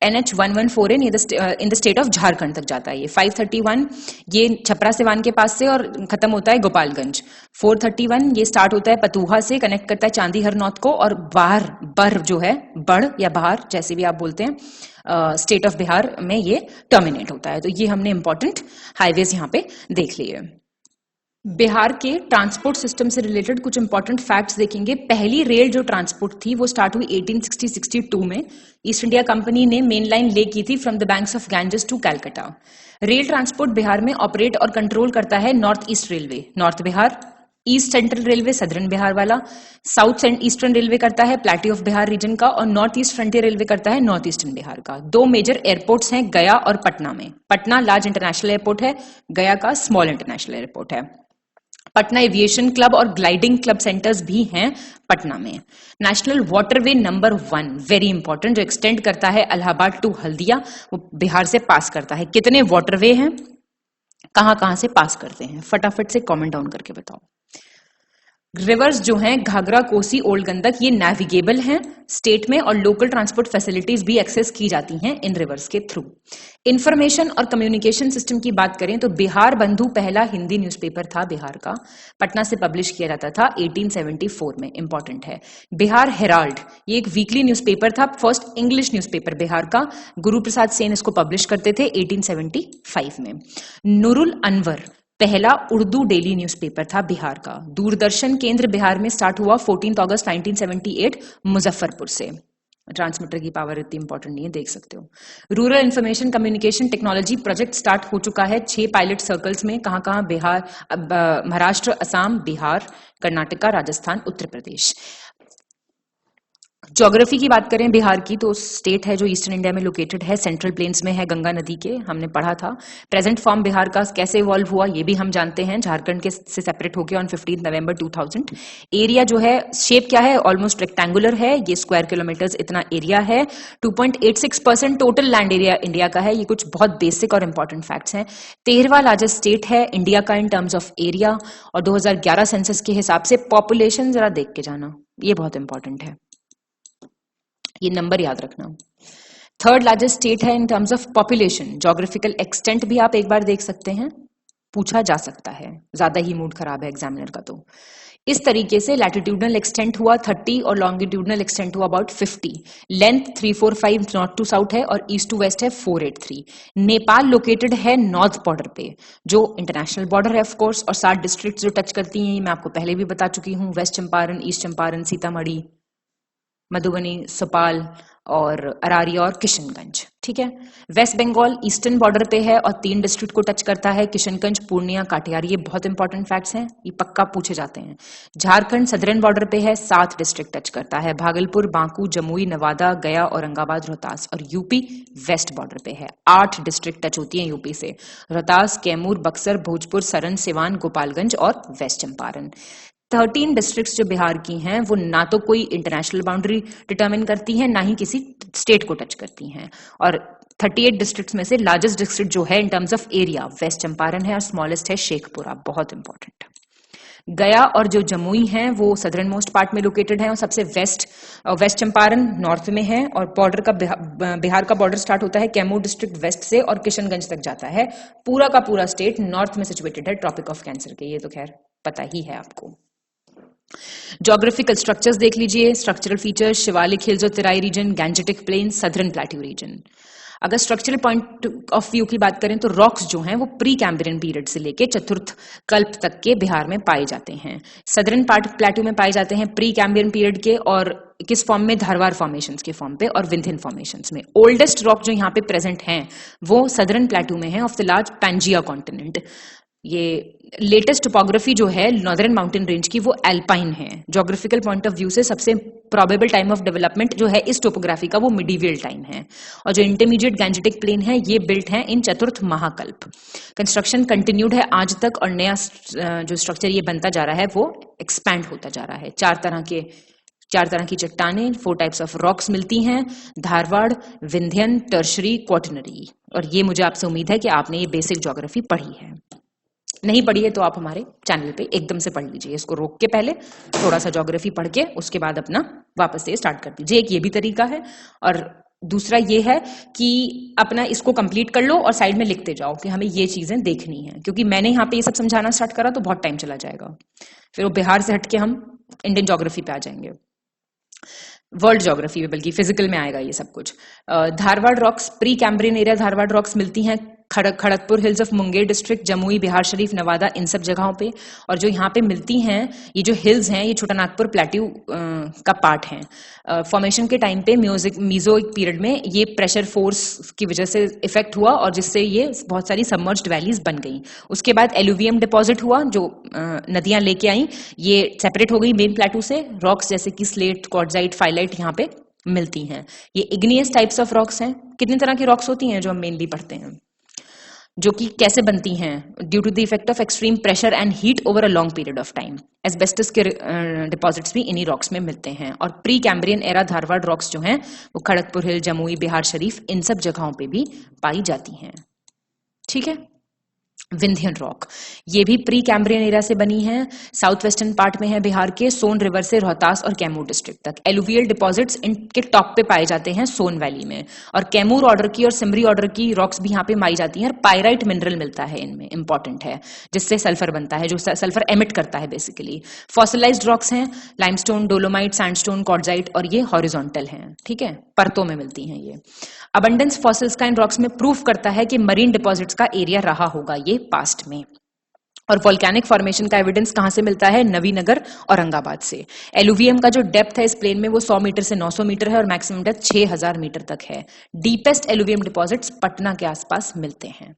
NH114 in the state of Jharkhand तक जाता है ये। 531 ये छपरा सिवान के पास से और खत्म होता है गोपालगंज। 431 ये स्टार्ट होता है पतूहा से, कनेक्ट करता है चांदी हरनौत को, और बर जो है, बड़ या बाहर जैसे भी आप बोलते हैं, स्टेट ऑफ बिहार में ये टर्मिनेट होता है। तो ये हमने इंपॉर्टेंट हाईवेज यहाँ पे देख लिए। बिहार के ट्रांसपोर्ट सिस्टम से रिलेटेड कुछ इंपॉर्टेंट फैक्ट्स देखेंगे। पहली रेल जो ट्रांसपोर्ट थी वो स्टार्ट हुई 1860-62 में। ईस्ट इंडिया कंपनी ने मेन लाइन ले की थी from the banks of Ganges to Calcutta. Rail transport Bihar में ऑपरेट और कंट्रोल करता है north east railway, north Bihar, east central railway southern Bihar वाला, साउथ ईस्टर्न रेलवे करता है प्लेटी ऑफ बिहार रीजन का, और नॉर्थ ईस्ट फ्रंटियर रेलवे करता है नॉर्थ ईस्टर्न बिहार का। दो मेजर एयरपोर्ट्स हैं गया और पटना में। पटना लार्ज इंटरनेशनल एयरपोर्ट है, गया का स्मॉल इंटरनेशनल एयरपोर्ट है। पटना एविएशन क्लब और ग्लाइडिंग क्लब सेंटर्स भी हैं पटना में। National waterway number 1 very important, जो एक्सटेंड करता है इलाहाबाद टू हल्दिया, वो बिहार से पास करता है। कितने वाटरवे हैं, कहां से पास करते हैं, फटाफट से कमेंट डाउन करके बताओ। रिवर्स जो हैं घाघरा, कोसी, ओल्ड गंडक, ये नेविगेबल हैं स्टेट में, और लोकल ट्रांसपोर्ट फैसिलिटीज भी एक्सेस की जाती हैं इन रिवर्स के थ्रू। इंफॉर्मेशन और कम्युनिकेशन सिस्टम की बात करें तो बिहार बंधु पहला हिंदी न्यूज़पेपर था बिहार का, पटना से पब्लिश किया जाता था 1874 में, इंपॉर्टेंट है। बिहार हेराल्ड ये एक वीकली न्यूज़पेपर था, फर्स्ट इंग्लिश न्यूज़पेपर बिहार का, गुरु प्रसाद सेन इसको पब्लिश करते थे 1875 में। नूरुल अनवर पहला उर्दू डेली न्यूज़पेपर था बिहार का। दूरदर्शन केंद्र बिहार में स्टार्ट हुआ 14 अगस्त 1978 मुजफ्फरपुर से। ट्रांसमीटर की पावर इतनी इंपॉर्टेंट नहीं है, देख सकते हो। Rural information communication technology project start हो चुका है 6 पायलट सर्कल्स में। कहां बिहार, महाराष्ट्र, असम, बिहार, कर्नाटका, राजस्थान, उत्तर प्रदेश। ज्योग्राफी की बात करें बिहार की, तो स्टेट है जो ईस्टर्न इंडिया में लोकेटेड है, सेंट्रल प्लेन्स में है, गंगा नदी के, हमने पढ़ा था। प्रेजेंट फॉर्म बिहार का कैसे इवॉल्व हुआ ये भी हम जानते हैं, झारखंड के से सेपरेट होकर ऑन 15 नवंबर 2000। एरिया जो है, शेप क्या है, ऑलमोस्ट रेक्टेंगुलर है, ये स्क्वायर किलोमीटर्स इतना एरिया है। 2.86% टोटल लैंड एरिया इंडिया का है। ये कुछ बहुत बेसिक और इंपॉर्टेंट फैक्ट्स हैं। 13वां लार्जेस्ट स्टेट है इंडिया का इन टर्म्स ऑफ एरिया, और 2011 सेंसस के हिसाब से पॉपुलेशन जरा देख के जाना, ये बहुत इंपॉर्टेंट है, ये नंबर याद रखना। थर्ड लार्जेस्ट स्टेट है in terms of population. Geographical extent भी आप एक बार देख सकते हैं, पूछा जा सकता है, ज्यादा ही मूड खराब है एग्जामिनर का। तो इस तरीके से लैटिट्यूडनल एक्सटेंट हुआ 30 और लॉन्गिट्यूडनल एक्सटेंट हुआ about 50। Length 345 north to south है और ईस्ट टू वेस्ट है 483। नेपाल लोकेटेड है नॉर्थ बॉर्डर पे, जो इंटरनेशनल बॉर्डर है ऑफ कोर्स, और 7 डिस्ट्रिक्ट जो टच करती हैं, मैं आपको पहले भी बता चुकी हूँ, वेस्ट चंपारण, ईस्ट चंपारण, सीतामढ़ी, मधुबनी, सुपाल और अरारिया और किशनगंज। ठीक है। वेस्ट बंगाल ईस्टर्न बॉर्डर पे है और 3 डिस्ट्रिक्ट को टच करता है, किशनगंज, पूर्णिया, काटिहार। ये बहुत इंपॉर्टेंट फैक्ट्स हैं, ये पक्का पूछे जाते हैं। झारखंड सदर्न बॉर्डर पे है, 7 डिस्ट्रिक्ट टच करता है, भागलपुर, बांकू, जमुई, नवादा, गया, औरंगाबाद, रोहतास। और यूपी वेस्ट बॉर्डर पे है, 8 डिस्ट्रिक्ट टच होती हैं यूपी से, रोहतास, कैमूर, बक्सर, भोजपुर, सरन, सिवान, गोपालगंज और वेस्ट चंपारण। 13 डिस्ट्रिक्ट्स जो बिहार की हैं वो ना तो कोई इंटरनेशनल बाउंड्री डिटरमिन करती हैं, ना ही किसी स्टेट को टच करती हैं। और 38 डिस्ट्रिक्ट्स में से लार्जेस्ट डिस्ट्रिक्ट जो है in terms of area west Champaran है और स्मॉलेस्ट है शेखपुरा, बहुत इंपॉर्टेंट। गया और जो जमुई है वो सदर्न मोस्ट पार्ट में लोकेटेड है और सबसे वेस्ट चंपारण नॉर्थ में है, और बॉर्डर का बिहार का बॉर्डर स्टार्ट होता है कैमूर डिस्ट्रिक्ट वेस्ट से और किशनगंज तक जाता है। पूरा का पूरा स्टेट नॉर्थ में सिचुएटेड है ट्रॉपिक ऑफ कैंसर के, ये तो खैर पता ही है आपको। ज्योग्राफिकल स्ट्रक्चर्स देख लीजिए, स्ट्रक्चरल फीचर्स, शिवालिक हिल्स और Terai region, Gangetic plain, southern plateau region. अगर स्ट्रक्चरल पॉइंट ऑफ व्यू की बात करें तो रॉक्स जो हैं वो प्री कैम्ब्रियन पीरियड से लेके चतुर्थ कल्प तक के बिहार में पाए जाते हैं। सदर्न पार्ट प्लेट्यू में पाए जाते हैं प्री कैम्ब्रियन पीरियड के, और किस फॉर्म में, धारवार फॉर्मेशंस के फॉर्म पे और विंध्यन फॉर्मेशंस में। ओल्डेस्ट रॉक जो यहाँ पे प्रेजेंट हैं वो सदर्न प्लेट्यू में है of the large Pangaea continent. ये लेटेस्ट टोपोग्राफी जो है नॉर्दर्न माउंटेन रेंज की वो एल्पाइन है। ज्योग्राफिकल पॉइंट ऑफ व्यू से सबसे प्रोबेबल टाइम ऑफ डेवलपमेंट जो है इस टोपोग्राफी का वो मिडीवियल टाइम है, और जो इंटरमीडिएट गैंजेटिक प्लेन है ये बिल्ट है इन चतुर्थ महाकल्प। कंस्ट्रक्शन कंटिन्यूड है आज तक, और नया जो स्ट्रक्चर ये बनता जा रहा है वो एक्सपैंड होता जा रहा है। 4 तरह की चट्टानें, 4 टाइप्स ऑफ रॉक्स मिलती हैं, धारवाड़, विंध्यन, टर्शरी, क्वाटरनरी। और ये मुझे आपसे उम्मीद है कि आपने ये बेसिक ज्योग्राफी पढ़ी है। नहीं पढ़ी है तो आप हमारे चैनल पे एकदम से पढ़ लीजिए, इसको रोक के पहले थोड़ा सा ज्योग्राफी पढ़ के उसके बाद अपना वापस से स्टार्ट कर दीजिए। एक ये भी तरीका है, और दूसरा ये है कि अपना इसको कंप्लीट कर लो और साइड में लिखते जाओ कि हमें ये चीजें देखनी है, क्योंकि मैंने यहाँ पे ये सब समझाना स्टार्ट करा तो बहुत टाइम चला जाएगा, फिर वो बिहार से हट के हम इंडियन ज्योग्राफी पे आ जाएंगे, वर्ल्ड ज्योग्राफी में, बल्कि फिजिकल में आएगा ये सब कुछ। Dharwar rocks, Precambrian area Dharwar rocks मिलती हैं Kharagpur hills of Munger district, Jamui, Bihar Sharif, Nawada, इन सब जगहों पे। और जो यहाँ पे मिलती हैं ये जो हिल्स हैं ये छोटानागपुर प्लेट्यू का पार्ट हैं। फॉर्मेशन के टाइम पे मीजोइक पीरियड में ये प्रेशर फोर्स की वजह से इफेक्ट हुआ और जिससे ये बहुत सारी सबमर्ज्ड वैलीज बन गई। उसके बाद एलुवियम डिपॉजिट हुआ, जो नदियां लेके आई, ये सेपरेट हो गई मेन प्लेट्यू से। रॉक्स जैसे कि स्लेट, क्वार्टजाइट, फाइलाइट यहाँ पे मिलती हैं। ये इग्नियस टाइप्स ऑफ रॉक्स हैं। कितने तरह की रॉक्स होती हैं जो हम मेनली पढ़ते हैं, जो कि कैसे बनती हैं, due to the effect of extreme pressure and heat over a long period of time. Asbestos के डिपॉजिट्स भी इन्हीं रॉक्स में मिलते हैं। और pre Cambrian era Dharwar rocks जो हैं वो खड़गपुर हिल, जमुई, बिहार शरीफ, इन सब जगहों पे भी पाई जाती हैं। ठीक है। विंध्यन रॉक, ये भी प्री कैम्ब्रियन एरा से बनी है, साउथ वेस्टर्न पार्ट में है बिहार के, सोन रिवर से रोहतास और कैमूर डिस्ट्रिक्ट तक। एलुवियल डिपॉजिट्स इनके टॉप पे पाए जाते हैं सोन वैली में, और कैमूर ऑर्डर की और सिमरी ऑर्डर की रॉक्स भी यहाँ पे पाई जाती हैं। और पायराइट मिनरल मिलता है इनमें, इंपॉर्टेंट है, जिससे सल्फर बनता है, जो सल्फर एमिट करता है बेसिकली। फॉसिलाइज्ड रॉक्स हैं लाइमस्टोन, डोलोमाइट, सैंडस्टोन, क्वार्टजाइट, और ये हॉरिजॉन्टल हैं। ठीक है, परतों में मिलती हैं ये। अबंडेंस फॉसिल्स का इन रॉक्स में प्रूफ करता है कि मरीन डिपॉजिट्स का एरिया रहा होगा ये पास्ट में। और वोल्केनिक फॉर्मेशन का एविडेंस कहां से मिलता है, नवीनगर, औरंगाबाद से। एलुवियम का जो डेप्थ है इस प्लेन में वो 100 मीटर से 900 मीटर है और मैक्सिमम डेप्थ 6000 मीटर तक है। डीपेस्ट एलुवियम डिपॉजिट्स पटना के आसपास मिलते हैं।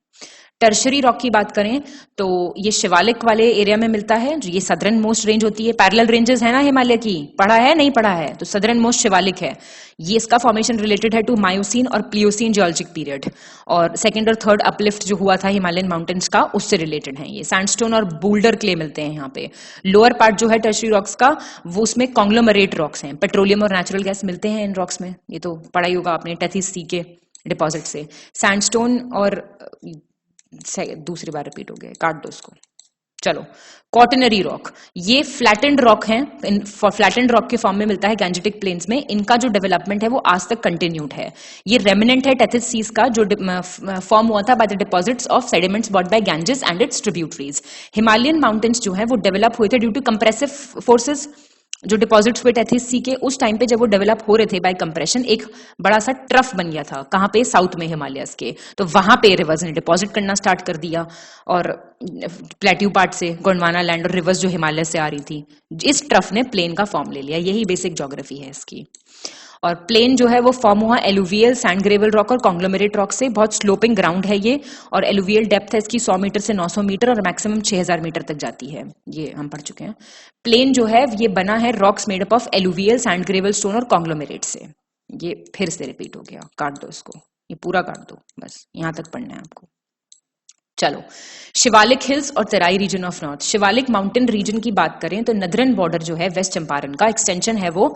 टर्शरी रॉक की बात करें तो ये शिवालिक वाले एरिया में मिलता है, जो ये सदर्न मोस्ट रेंज होती है। पैरेलल रेंजेस है ना हिमालय की, पढ़ा है नहीं पढ़ा है? तो सदर्न मोस्ट शिवालिक है ये। इसका फॉर्मेशन रिलेटेड है टू मायोसीन और प्लियोसीन जियोलॉजिक पीरियड, और सेकंड और थर्ड अपलिफ्ट जो हुआ था हिमालयन माउंटेन्स का उससे रिलेटेड है ये। सैंडस्टोन और बोल्डर क्ले मिलते हैं यहाँ पे। लोअर पार्ट जो है टर्शरी रॉक्स का वो उसमें कॉन्ग्लोमरेट रॉक्स हैं, पेट्रोलियम और नेचुरल गैस मिलते हैं इन रॉक्स में, ये तो पढ़ा ही होगा आपने टेथिस सी के डिपॉजिट से। सैंडस्टोन और दूसरी बार रिपीट हो गया, काट दो इसको। चलो, क्वाटरनरी रॉक, ये फ्लैटेंड रॉक है, फ्लैटेंड रॉक के फॉर्म में मिलता है गैंजेटिक प्लेन्स में। इनका जो डेवलपमेंट है वो आज तक कंटिन्यूड है। ये रेमिनेंट है टेथिस सीज का जो फॉर्म हुआ था by the deposits of sediments bought by Ganges and it's tributaries. Himalayan mountains जो है वो डेवलप हुए थे ड्यू टू कंप्रेसिव फोर्सेस। जो डिपॉजिट्स हुए टेथिस सी के उस टाइम पे जब वो डेवलप हो रहे थे बाय कंप्रेशन, एक बड़ा सा ट्रफ बन गया था। कहाँ पे? साउथ में हिमालयस के। तो वहां पे रिवर्स ने डिपॉजिट करना स्टार्ट कर दिया, और प्लेट्यू पार्ट से गोंडवाना लैंड और रिवर्स जो हिमालय से आ रही थी, इस ट्रफ ने प्लेन का फॉर्म ले लिया। यही बेसिक ज्योग्राफी है इसकी। और प्लेन जो है वो फॉर्म हुआ एलुवियल, सैंड ग्रेवल रॉक और कॉन्ग्लोमरेट रॉक से। बहुत स्लोपिंग ग्राउंड है ये, और एलुवियल डेप्थ है इसकी 100 मीटर से 900 मीटर और मैक्सिमम 6000 मीटर तक जाती है, ये हम पढ़ चुके हैं। प्लेन जो है ये बना है rocks made up of alluvial, sand gravel stone और कॉन्ग्लोमरेट से। ये फिर से रिपीट हो गया, काट दो इसको, ये पूरा काट दो, बस यहां तक पढ़ना है आपको। चलो, शिवालिक हिल्स और Terai region of north. Shivalik mountain region की बात करें तो नदरन बॉर्डर जो है वेस्ट चंपारण का एक्सटेंशन है, वो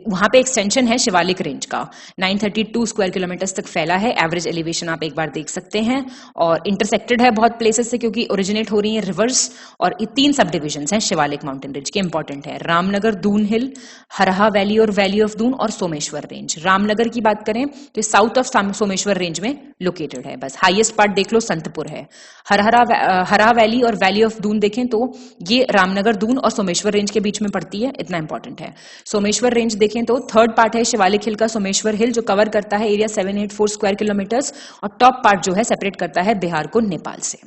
वहां पे एक्सटेंशन है शिवालिक रेंज का। 932 स्क्वायर किलोमीटर तक फैला है। एवरेज एलिवेशन आप एक बार देख सकते हैं, और इंटरसेक्टेड है बहुत प्लेसेस से क्योंकि ओरिजिनेट हो रही है रिवर्स। और ये 3 सब डिविजन है शिवालिक माउंटेन रेंज के, इंपॉर्टेंट है। रामनगर, दून हिल, हरहा वैली और वैली ऑफ दून, और सोमेश्वर रेंज। रामनगर की बात करें तो साउथ ऑफ सोमेश्वर रेंज में लोकेटेड है। बस हाईएस्ट पार्ट देख लो, संतपुर है। हरा वैली और वैली ऑफ दून देखें तो ये रामनगर, दून और सोमेश्वर रेंज के बीच में पड़ती है, इतना इंपॉर्टेंट है। सोमेश्वर रेंज देखें तो थर्ड पार्ट है शिवालिक हिल का सोमेश्वर हिल, जो कवर करता है एरिया 784 स्क्वायर किलोमीटर्स, और टॉप पार्ट जो है सेपरेट करता है बिहार को नेपाल से।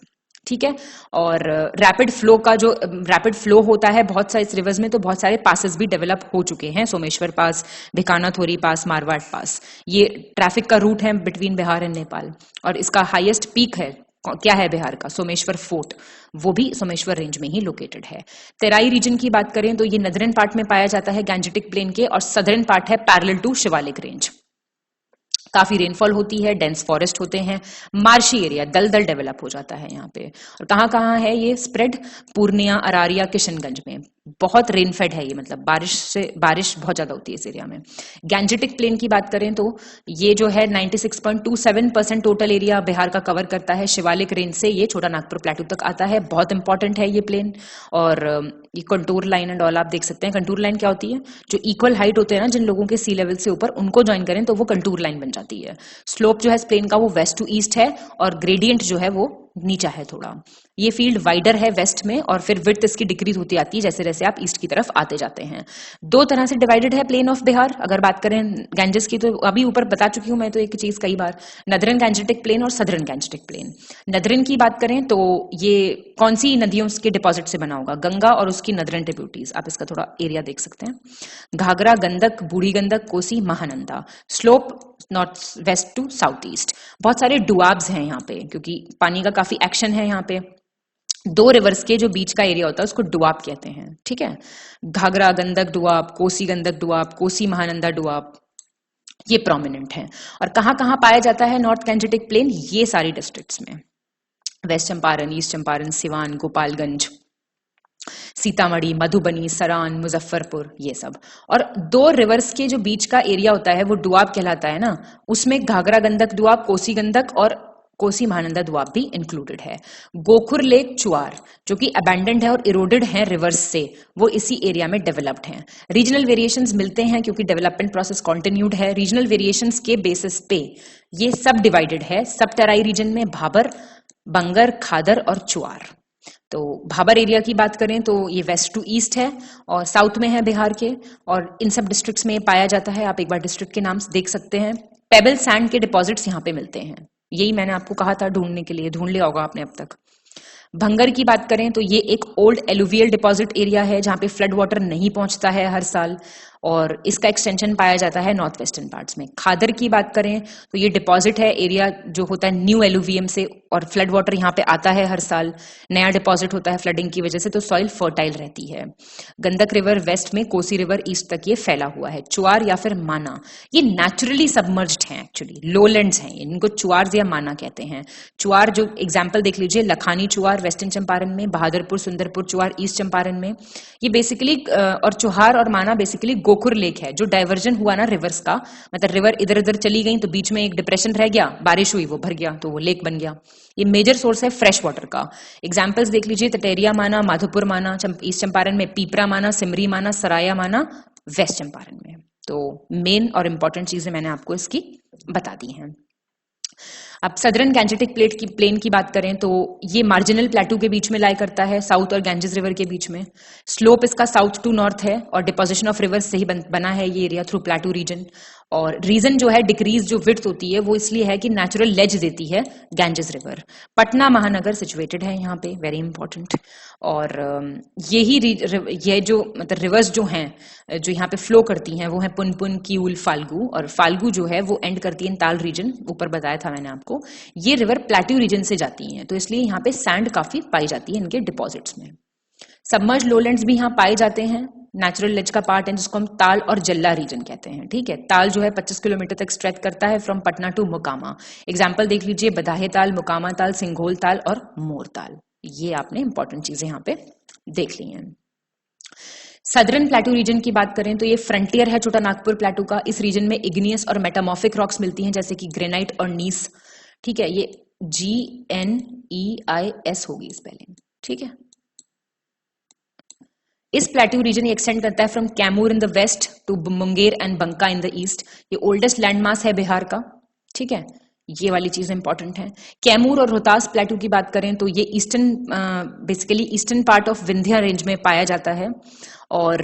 ठीक है। और रैपिड फ्लो का जो रैपिड फ्लो होता है बहुत सारे इस रिवर्स में, तो बहुत सारे पासेस भी डेवलप हो चुके हैं। सोमेश्वर पास, भिकानाथोरी पास, मारवाड़ पास, ये ट्रैफिक का रूट है बिटवीन बिहार एंड नेपाल। और इसका हाईएस्ट पीक है, क्या है बिहार का? सोमेश्वर फोर्ट, वो भी सोमेश्वर रेंज में ही लोकेटेड है। तेराई रीजन की बात करें तो ये नदरन पार्ट में पाया जाता है गैंजेटिक प्लेन के, और सदर्न पार्ट है पैरेलल टू शिवालिक रेंज। काफी रेनफॉल होती है, डेंस फॉरेस्ट होते हैं, मार्शी एरिया, दलदल डेवलप हो जाता है यहाँ पे। और कहाँ कहाँ है ये स्प्रेड? पूर्णिया, अरारिया, किशनगंज में। बहुत रेनफेड है ये, मतलब बारिश बहुत ज्यादा होती है इस एरिया में। गैंजेटिक प्लेन की बात करें तो ये जो है 96.27% टोटल एरिया बिहार का कवर करता है। शिवालिक रेंज से ये छोटा नागपुर प्लेटू तक आता है, बहुत इंपॉर्टेंट है ये प्लेन। और ये कंटूर लाइन एंड ऑल आप देख सकते हैं। कंटूर लाइन क्या होती है? जो इक्वल हाइट होते हैं ना जिन लोगों के सी लेवल से ऊपर, उनको ज्वाइन करें तो वो कंटूर लाइन बन जाती है। स्लोप जो है इस प्लेन का वो वेस्ट टू ईस्ट है, और ग्रेडियंट जो है वो नीचा है थोड़ा। ये फील्ड वाइडर है वेस्ट में, और फिर विड्थ इसकी डिक्रीज होती आती है जैसे जैसे आप ईस्ट की तरफ आते जाते हैं। 2 तरह से डिवाइडेड है प्लेन ऑफ बिहार। अगर बात करें गैंजेस की तो अभी ऊपर बता चुकी हूं मैं तो एक चीज कई बार, नदरन गैंजेटिक प्लेन और सदरन गैंजेटिक प्लेन। नदरन की बात करें तो ये कौन सी नदियों के डिपॉजिट से बना होगा? गंगा और उसकी नदरन ट्रिब्यूटरीज। आप इसका थोड़ा एरिया देख सकते हैं। Ghaghara, Gandak, Burhi Gandak, Kosi, Mahananda. Slope north west to south east. बहुत सारे डुआब्स हैं यहाँ पे क्योंकि पानी का काफी एक्शन है यहाँ पे। 2 रिवर्स के जो बीच का एरिया होता है उसको डुआब कहते हैं। ठीक है, घाघरा गंडक डुआब, कोसी गंडक डुआब, कोसी महानंदा डुआब, ये प्रोमिनेंट है। और कहाँ कहाँ पाया जाता है नॉर्थ गैंजेटिक प्लेन? ये सारी डिस्ट्रिक्ट्स में, वेस्ट चंपारण, ईस्ट चंपारण, सिवान, गोपालगंज, सीतामढ़ी, मधुबनी, सरान, मुजफ्फरपुर, ये सब। और 2 रिवर्स के जो बीच का एरिया होता है वो डुआब कहलाता है ना, उसमें घाघरा गंडक डुआब, कोसी गंडक और कोसी महानंदा डुआब भी इंक्लूडेड है। गोखुर लेक, चुआर, जो कि अबैंडन्ड है और इरोडेड है रिवर्स से, वो इसी एरिया में डेवलप्ड हैं। रीजनल वेरिएशंस मिलते हैं क्योंकि डेवलपमेंट प्रोसेस कंटिन्यूड है। रीजनल वेरिएशंस के बेसिस पे ये सब डिवाइडेड है। सब तराई रीजन में भाबर, बंगर, खादर और चुआर। तो भाबर एरिया की बात करें तो ये वेस्ट टू ईस्ट है और साउथ में है बिहार के, और इन सब डिस्ट्रिक्ट्स में पाया जाता है। आप एक बार डिस्ट्रिक्ट के नाम देख सकते हैं। पेबल सैंड के डिपॉजिट्स यहाँ पे मिलते हैं। यही मैंने आपको कहा था ढूंढने के लिए, ढूंढ लिया होगा आपने अब तक। भंगर की बात करें तो ये एक ओल्ड एलुवियल डिपॉजिट एरिया है जहां पे फ्लड वाटर नहीं पहुंचता है हर साल, और इसका एक्सटेंशन पाया जाता है नॉर्थ वेस्टर्न पार्ट्स में। खादर की बात करें तो ये डिपॉजिट है, एरिया जो होता है न्यू एलुवियम से, और फ्लड वाटर यहाँ पे आता है हर साल, नया डिपॉजिट होता है फ्लडिंग की वजह से, तो सॉइल फर्टाइल रहती है। गंडक रिवर वेस्ट में, कोसी रिवर ईस्ट तक ये फैला हुआ है। चुआर या फिर माना, ये नेचुरली सबमर्ज्ड हैं, एक्चुअली लोलैंड्स हैं, इनको चुआर या माना कहते हैं। चुआर जो एग्जाम्पल देख लीजिए, लखानी चुआर वेस्टर्न चंपारण में, बहादुरपुर सुंदरपुर चुआर ईस्ट चंपारण में, ये बेसिकली, और चुहार और माना बेसिकली गोकुर लेक है, जो डाइवर्जन हुआ ना रिवर्स का, मतलब रिवर इधर उधर चली गई तो बीच में एक डिप्रेशन रह गया, बारिश हुई वो भर गया तो वो लेक बन गया। ये मेजर सोर्स है फ्रेश वाटर का। एग्जांपल्स देख लीजिए, तटेरिया माना, माधोपुर माना ईस्ट चंपारण में, पीपरा माना, सिमरी माना, सराया माना वेस्ट चंपारण में। तो मेन और इंपॉर्टेंट चीजें मैंने आपको इसकी बता दी हैं। अब सदर्न गैंजेटिक प्लेन की बात करें तो ये मार्जिनल प्लेटू के बीच में लाई करता है, साउथ और गैंजेस रिवर के बीच में। स्लोप इसका साउथ टू नॉर्थ है, और डिपोजिशन ऑफ रिवर्स से ही बना है ये एरिया थ्रू प्लेटू रीजन। और रीजन जो है डिक्रीज जो विड्थ होती है वो इसलिए है कि नेचुरल लेज देती है गैंजेस रिवर। पटना महानगर सिचुएटेड है यहाँ पे, वेरी इंपॉर्टेंट। और ये जो मतलब रिवर्स जो हैं जो यहाँ पे फ्लो करती हैं वो है पुनपुन, किऊल, फाल्गु, और फाल्गु जो है वो एंड करती है ताल रीजन, ऊपर बताया था मैंने आपको। ये रिवर प्लेट्यू रीजन से जाती हैं, तो इसलिए यहाँ पे सैंड काफी पाई जाती है इनके डिपॉजिट्स में। सबमर्ज लोलैंड्स भी यहाँ पाए जाते हैं, नेचुरल लेज का पार्ट है, जिसको हम ताल और जल्ला रीजन कहते हैं। ठीक है, ताल जो है 25 किलोमीटर तक स्ट्रेच करता है from Patna to Mokama. Example देख लीजिए, बदाहे ताल, मोकामा ताल, सिंघोल ताल और मोर ताल। ये आपने इंपॉर्टेंट चीजें यहाँ पे देख ली हैं। सदर्न प्लेटू रीजन की बात करें तो ये फ्रंटियर है छोटा नागपुर प्लेटू का। इस रीजन में इग्नियस और मेटामॉर्फिक रॉक्स मिलती हैं, जैसे कि ग्रेनाइट और नीस। ठीक है, ये GNEIS होगी स्पेलिंग। ठीक है, इस प्लेट्यू रीजन एक्सटेंड करता है from Kaimur in the west to Munger and Banka in the east. ये ओल्डेस्ट लैंडमास है बिहार का। ठीक है, ये वाली चीज इंपॉर्टेंट है। कैमूर और रोहतास प्लेटू की बात करें तो ये eastern, basically eastern part of Vindhya range में पाया जाता है। और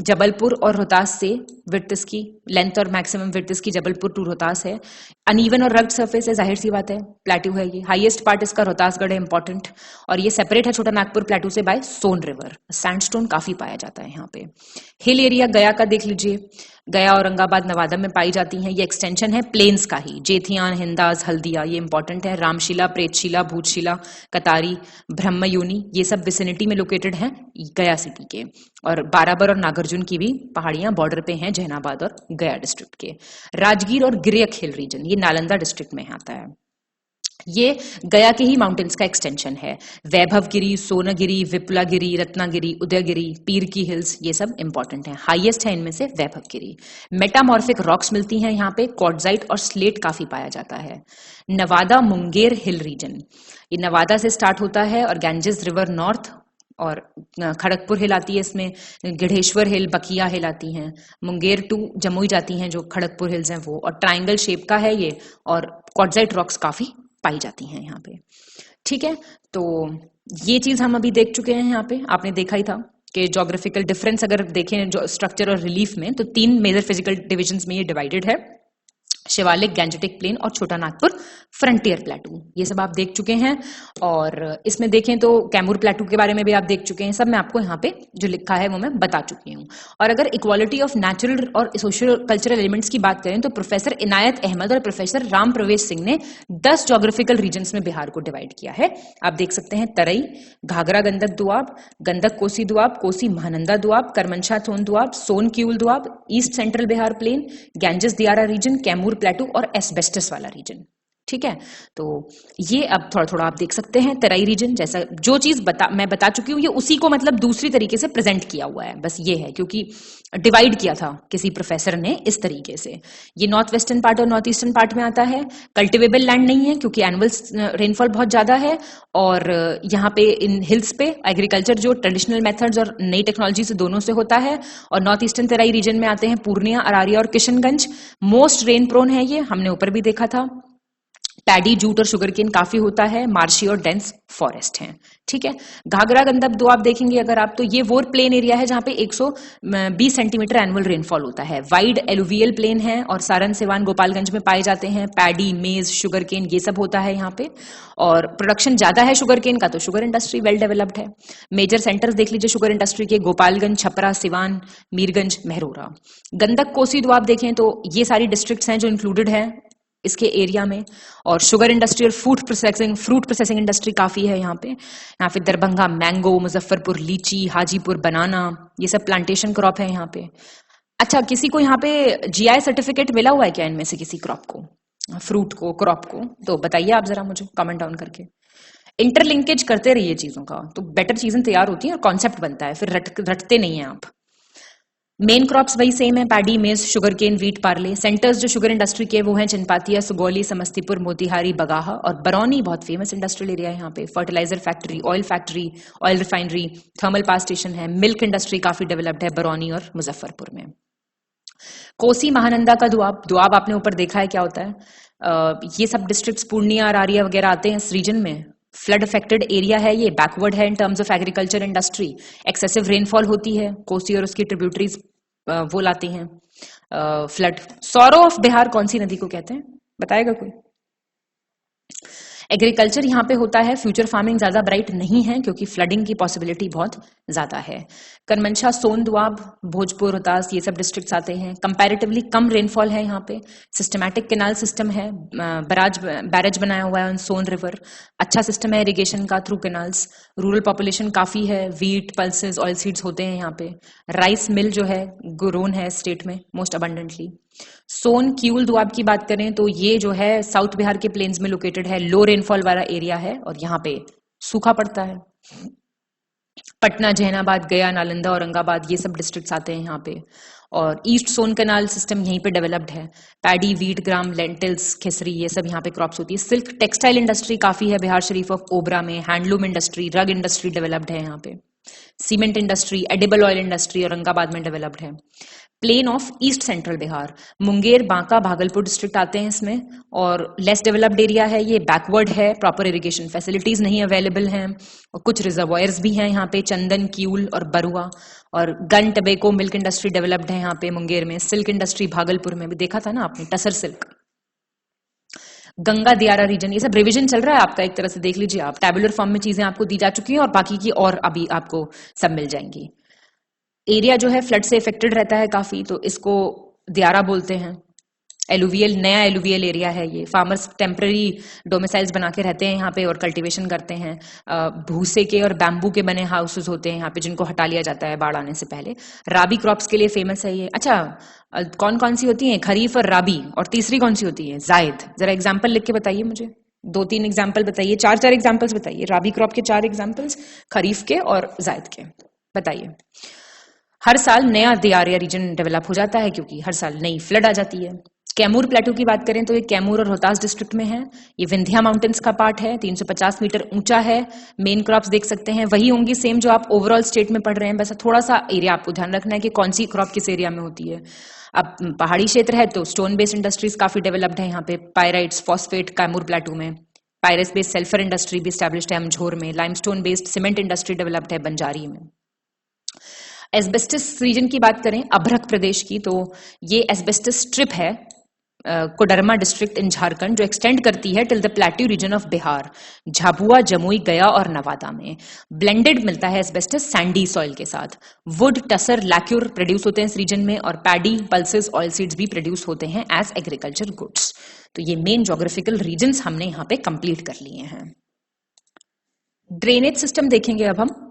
जबलपुर और रोहतास से विड्थ इसकी, लेंथ और मैक्सिमम विड्थ इसकी जबलपुर टू रोहतास है। अनइवन और रग्ड सरफेस है, जाहिर सी बात है, प्लेट्यू है ये। हाईएस्ट पार्ट इसका रोहतासगढ़ है, इंपॉर्टेंट। और ये सेपरेट है छोटा नागपुर प्लेटू से बाय सोन रिवर। सैंडस्टोन काफी पाया जाता है यहाँ पे। हिल एरिया गया का देख लीजिए, गया औरंगाबाद नवादा में पाई जाती हैं। ये एक्सटेंशन है प्लेन्स का ही, जेथियान, हिंदास, हल्दिया, ये इंपॉर्टेंट है। रामशिला, प्रेतशिला, भूतशिला, कतारी, ब्रह्मयूनी, ये सब विसिनिटी में लोकेटेड हैं गया सिटी के। और बाराबर और नागार्जुन की भी पहाड़ियां बॉर्डर पे हैं जहानाबाद और गया डिस्ट्रिक्ट के। राजगीर और गिरियक हिल रीजन, ये नालंदा डिस्ट्रिक्ट में आता है। ये गया के ही माउंटेन्स का एक्सटेंशन है। वैभवगिरी, सोनगिरी, विपुलागिरी, रत्नागिरी, उदयगिरी, पीर की हिल्स, ये सब इंपॉर्टेंट हैं। हाईएस्ट है इनमें से वैभवगिरी। मेटामॉर्फिक रॉक्स मिलती हैं यहाँ पे, क्वार्ट्जाइट और स्लेट काफी पाया जाता है। नवादा मुंगेर हिल रीजन, ये नवादा से स्टार्ट होता है और गैंजेस रिवर नॉर्थ, और खड़गपुर हिल आती है इसमें, गिढ़ेश्वर हिल, बकिया हिल आती हैं। मुंगेर टू जमुई जाती हैं जो खड़गपुर हिल्स हैं वो, और ट्राइंगल शेप का है ये, और क्वार्ट्जाइट रॉक्स काफी पाई जाती हैं यहाँ पे। ठीक है, तो ये चीज हम अभी देख चुके हैं। यहाँ पे आपने देखा ही था कि ज्योग्राफिकल डिफरेंस अगर देखें जो स्ट्रक्चर और रिलीफ में, तो 3 मेजर फिजिकल डिविजन्स में ये डिवाइडेड है, शिवालिक, गैंजेटिक प्लेन और छोटा नागपुर फ्रंटियर प्लेटू। ये सब आप देख चुके हैं। और इसमें देखें तो कैमूर प्लेटू के बारे में भी आप देख चुके हैं। सब मैं आपको यहाँ पे जो लिखा है वो मैं बता चुकी हूँ। और अगर इक्वालिटी ऑफ नेचुरल और सोशियो कल्चरल एलिमेंट्स की बात करें तो प्रोफेसर इनायत अहमद और प्रोफेसर राम प्रवेश सिंह ने 10 ज्योग्राफिकल रीजन्स में बिहार को डिवाइड किया है। आप देख सकते हैं, Terai, Ghaghra Gandak doab, Gandak Kosi doab, Kosi Mahananda doab, Karmanasha Son doab, Son Kiul doab, east central Bihar plain, Ganges diara region, Kaimur plateau और एस्बेस्टस वाला रीजन। ठीक है, तो ये अब थोड़ा थोड़ा आप देख सकते हैं। तराई रीजन, जैसा जो चीज मैं बता चुकी हूँ, ये उसी को मतलब दूसरी तरीके से प्रेजेंट किया हुआ है, बस ये है क्योंकि डिवाइड किया था किसी प्रोफेसर ने इस तरीके से। ये नॉर्थ वेस्टर्न पार्ट और नॉर्थ ईस्टर्न पार्ट में आता है। कल्टिवेबल लैंड नहीं है क्योंकि एनुअल रेनफॉल बहुत ज्यादा है, और यहाँ पे इन हिल्स पे एग्रीकल्चर जो ट्रेडिशनल मेथड्स और नई टेक्नोलॉजी से दोनों से होता है। और नॉर्थ ईस्टर्न तराई रीजन में आते हैं पूर्णिया, अरारिया और किशनगंज। मोस्ट रेन प्रोन है ये, हमने ऊपर भी देखा था। पैडी, जूट और शुगर केन काफी होता है, मार्शी और डेंस फॉरेस्ट हैं। ठीक है, घाघरा गंदक दो आप देखेंगे अगर आप, तो ये वो प्लेन एरिया है जहां पे 120 सेंटीमीटर एनुअल रेनफॉल होता है। वाइड एलुवियल प्लेन है और सारण, सिवान, गोपालगंज में पाए जाते हैं। पैडी, मेज, शुगर केन ये सब होता है यहाँ पे, और प्रोडक्शन ज्यादा है शुगर केन का, तो शुगर इंडस्ट्री वेल डेवलप्ड है। मेजर सेंटर्स देख लीजिए शुगर इंडस्ट्री के, गोपालगंज, छपरा, सिवान, मीरगंज, मेहरोरा। गंडक कोसी दो आप देखें तो ये सारी डिस्ट्रिक्ट्स हैं जो इंक्लूडेड है इसके एरिया में, और शुगर इंडस्ट्री और फ्रूट प्रोसेसिंग इंडस्ट्री काफी है यहाँ पे दरभंगा मैंगो, मुजफ्फरपुर लीची, हाजीपुर बनाना, ये सब प्लांटेशन क्रॉप है यहाँ पे। अच्छा, किसी को यहाँ पे जीआई सर्टिफिकेट मिला हुआ है क्या इनमें से किसी क्रॉप को, फ्रूट को, क्रॉप को? तो बताइए आप जरा मुझे कमेंट डाउन करके। इंटरलिंकेज करते रहिए चीजों का, तो बेटर चीजें तैयार होती हैं और कॉन्सेप्ट बनता है, फिर रटते नहीं है आप। मेन क्रॉप्स वही सेम है, paddy, maize, sugar cane, wheat, barley. Centres जो शुगर इंडस्ट्री के वो हैं चनपातिया, सुगौली, समस्तीपुर, मोतिहारी, बगाहा, और बरौनी बहुत फेमस इंडस्ट्रियल एरिया है यहाँ पे। Fertilizer factory, oil refinery, thermal power station है। मिल्क इंडस्ट्री काफी डेवलप्ड है बरौनी और मुजफ्फरपुर में। कोसी महानंदा का दुआब आपने ऊपर देखा है क्या होता है। ये सब डिस्ट्रिक्ट्स पूर्णिया, अरारिया वगैरह आते हैं इस रीजन में। फ्लड अफेक्टेड एरिया है ये, बैकवर्ड है in terms of agriculture industry. Excessive rainfall होती है, कोसी और उसकी ट्रिब्यूटरीज वो लाती हैं फ्लड। सौरो ऑफ बिहार कौन सी नदी को कहते हैं, बताएगा कोई? एग्रीकल्चर यहाँ पे होता है, फ्यूचर फार्मिंग ज्यादा ब्राइट नहीं है क्योंकि फ्लडिंग की पॉसिबिलिटी बहुत ज्यादा है। करमनशा, सोन, दुआब, भोजपुर, रोहतास ये सब डिस्ट्रिक्ट्स आते हैं। कंपैरेटिवली कम रेनफॉल है यहाँ पे। सिस्टमैटिक कैनाल सिस्टम है, बैरेज बनाया हुआ है ऑन सोन रिवर। अच्छा सिस्टम है इरिगेशन का थ्रू कैनाल्स। रूरल पॉपुलेशन काफी है, वीट, पल्सेस, ऑयल सीड्स होते हैं यहाँ पे। राइस मिल जो है गुरोन है स्टेट में मोस्ट अबंडेंटली। सोन, क्यूल, दुआब की बात करें तो ये जो है साउथ बिहार के प्लेन्स में लोकेटेड है, लो रेनफॉल वाला एरिया है और यहाँ पे सूखा पड़ता है। पटना, जहानाबाद, गया, नालंदा, औरंगाबाद ये सब डिस्ट्रिक्ट्स आते हैं यहाँ पे। और ईस्ट सोन कैनाल सिस्टम यहीं पे डेवलप्ड है। पैडी, वीट, ग्राम, लेंटिल्स, खिसरी ये सब यहाँ पे क्रॉप्स होती है। सिल्क टेक्सटाइल इंडस्ट्री काफी है बिहार शरीफ ऑफ ओबरा में। Handloom industry, rug industry developed है यहाँ पे। Cement industry, edible oil industry Aurangabad में डेवलप्ड है। Plain of east central Bihar, Munger, Banka, Bhagalpur district आते हैं इसमें, और लेस डेवलप्ड एरिया है ये, बैकवर्ड है, प्रॉपर इरिगेशन फैसिलिटीज नहीं अवेलेबल हैं, और कुछ रिजर्वायर्स भी हैं यहाँ पे, चंदन, क्यूल और बरुआ। और gun, tobacco, milk industry developed है यहाँ पे मुंगेर में। सिल्क इंडस्ट्री भागलपुर में भी देखा था ना आपने, टसर सिल्क। गंगा दियारा रीजन, ये सब रिवीजन चल रहा है आपका, एक तरह से देख लीजिए आप, टैबुलर फॉर्म में चीजें आपको दी जा चुकी हैं और बाकी की और अभी आपको सब मिल जाएंगी। एरिया जो है फ्लड से इफेक्टेड रहता है काफी, तो इसको दियारा बोलते हैं। एलुवियल, नया एलुवियल एरिया है ये। फार्मर्स टेम्पररी डोमिसाइल्स बना के रहते हैं यहाँ पे और कल्टीवेशन करते हैं। भूसे के और बैम्बू के बने हाउसेस होते हैं यहाँ पे जिनको हटा लिया जाता है बाढ़ आने से पहले। राबी क्रॉप्स के लिए फेमस है ये। अच्छा, कौन कौन सी होती है, खरीफ और राबी, और तीसरी कौन सी होती है, जायद? जरा एग्जाम्पल लिख के बताइए मुझे, 2-3 एग्जाम्पल बताइए, 4 एग्जाम्पल्स बताइए। राबी क्रॉप के 4 एग्जाम्पल्स, खरीफ के और जायद के बताइए। हर साल नया दियारा रीजन डेवलप हो जाता है क्योंकि हर साल नई फ्लड आ जाती है। कैमूर प्लेटू की बात करें तो ये कैमूर और रोहतास डिस्ट्रिक्ट में है। ये विंध्या माउंटेन्स का पार्ट है, 350 मीटर ऊंचा है। मेन क्रॉप्स देख सकते हैं वही होंगी सेम जो आप ओवरऑल स्टेट में पढ़ रहे हैं, बस थोड़ा सा एरिया आपको ध्यान रखना है कि कौन सी क्रॉप किस एरिया में होती है। अब पहाड़ी क्षेत्र है तो स्टोन बेस्ड इंडस्ट्रीज काफी डेवलप्ड है यहाँ पे। पायराइट्स, फॉस्फेट कैमूर प्लेटू में। पायरस बेस्ड सल्फर इंडस्ट्री भी स्टैब्लिश्ड है अमझोर में। Limestone based cement industry developed है बंजारी में। एस्बेस्टस रीजन की बात करें अभ्रक प्रदेश की, तो ये एस्बेस्टस स्ट्रिप है कोडरमा डिस्ट्रिक्ट इन झारखंड जो एक्सटेंड करती है till the plateau region of Bihar, Jhabua, Jamui, गया और नवादा में। ब्लेंडेड मिलता है एस्बेस्टस सैंडी सॉइल के साथ। वुड, टसर, लैक्यूर प्रोड्यूस होते हैं इस रीजन में, और पैडी, पल्सेस, ऑयल सीड्स भी प्रोड्यूस होते हैं एज एग्रीकल्चर गुड्स। तो ये मेन ज्योग्राफिकल रीजन्स हमने यहाँ पे कंप्लीट कर लिए हैं। ड्रेनेज सिस्टम देखेंगे अब हम।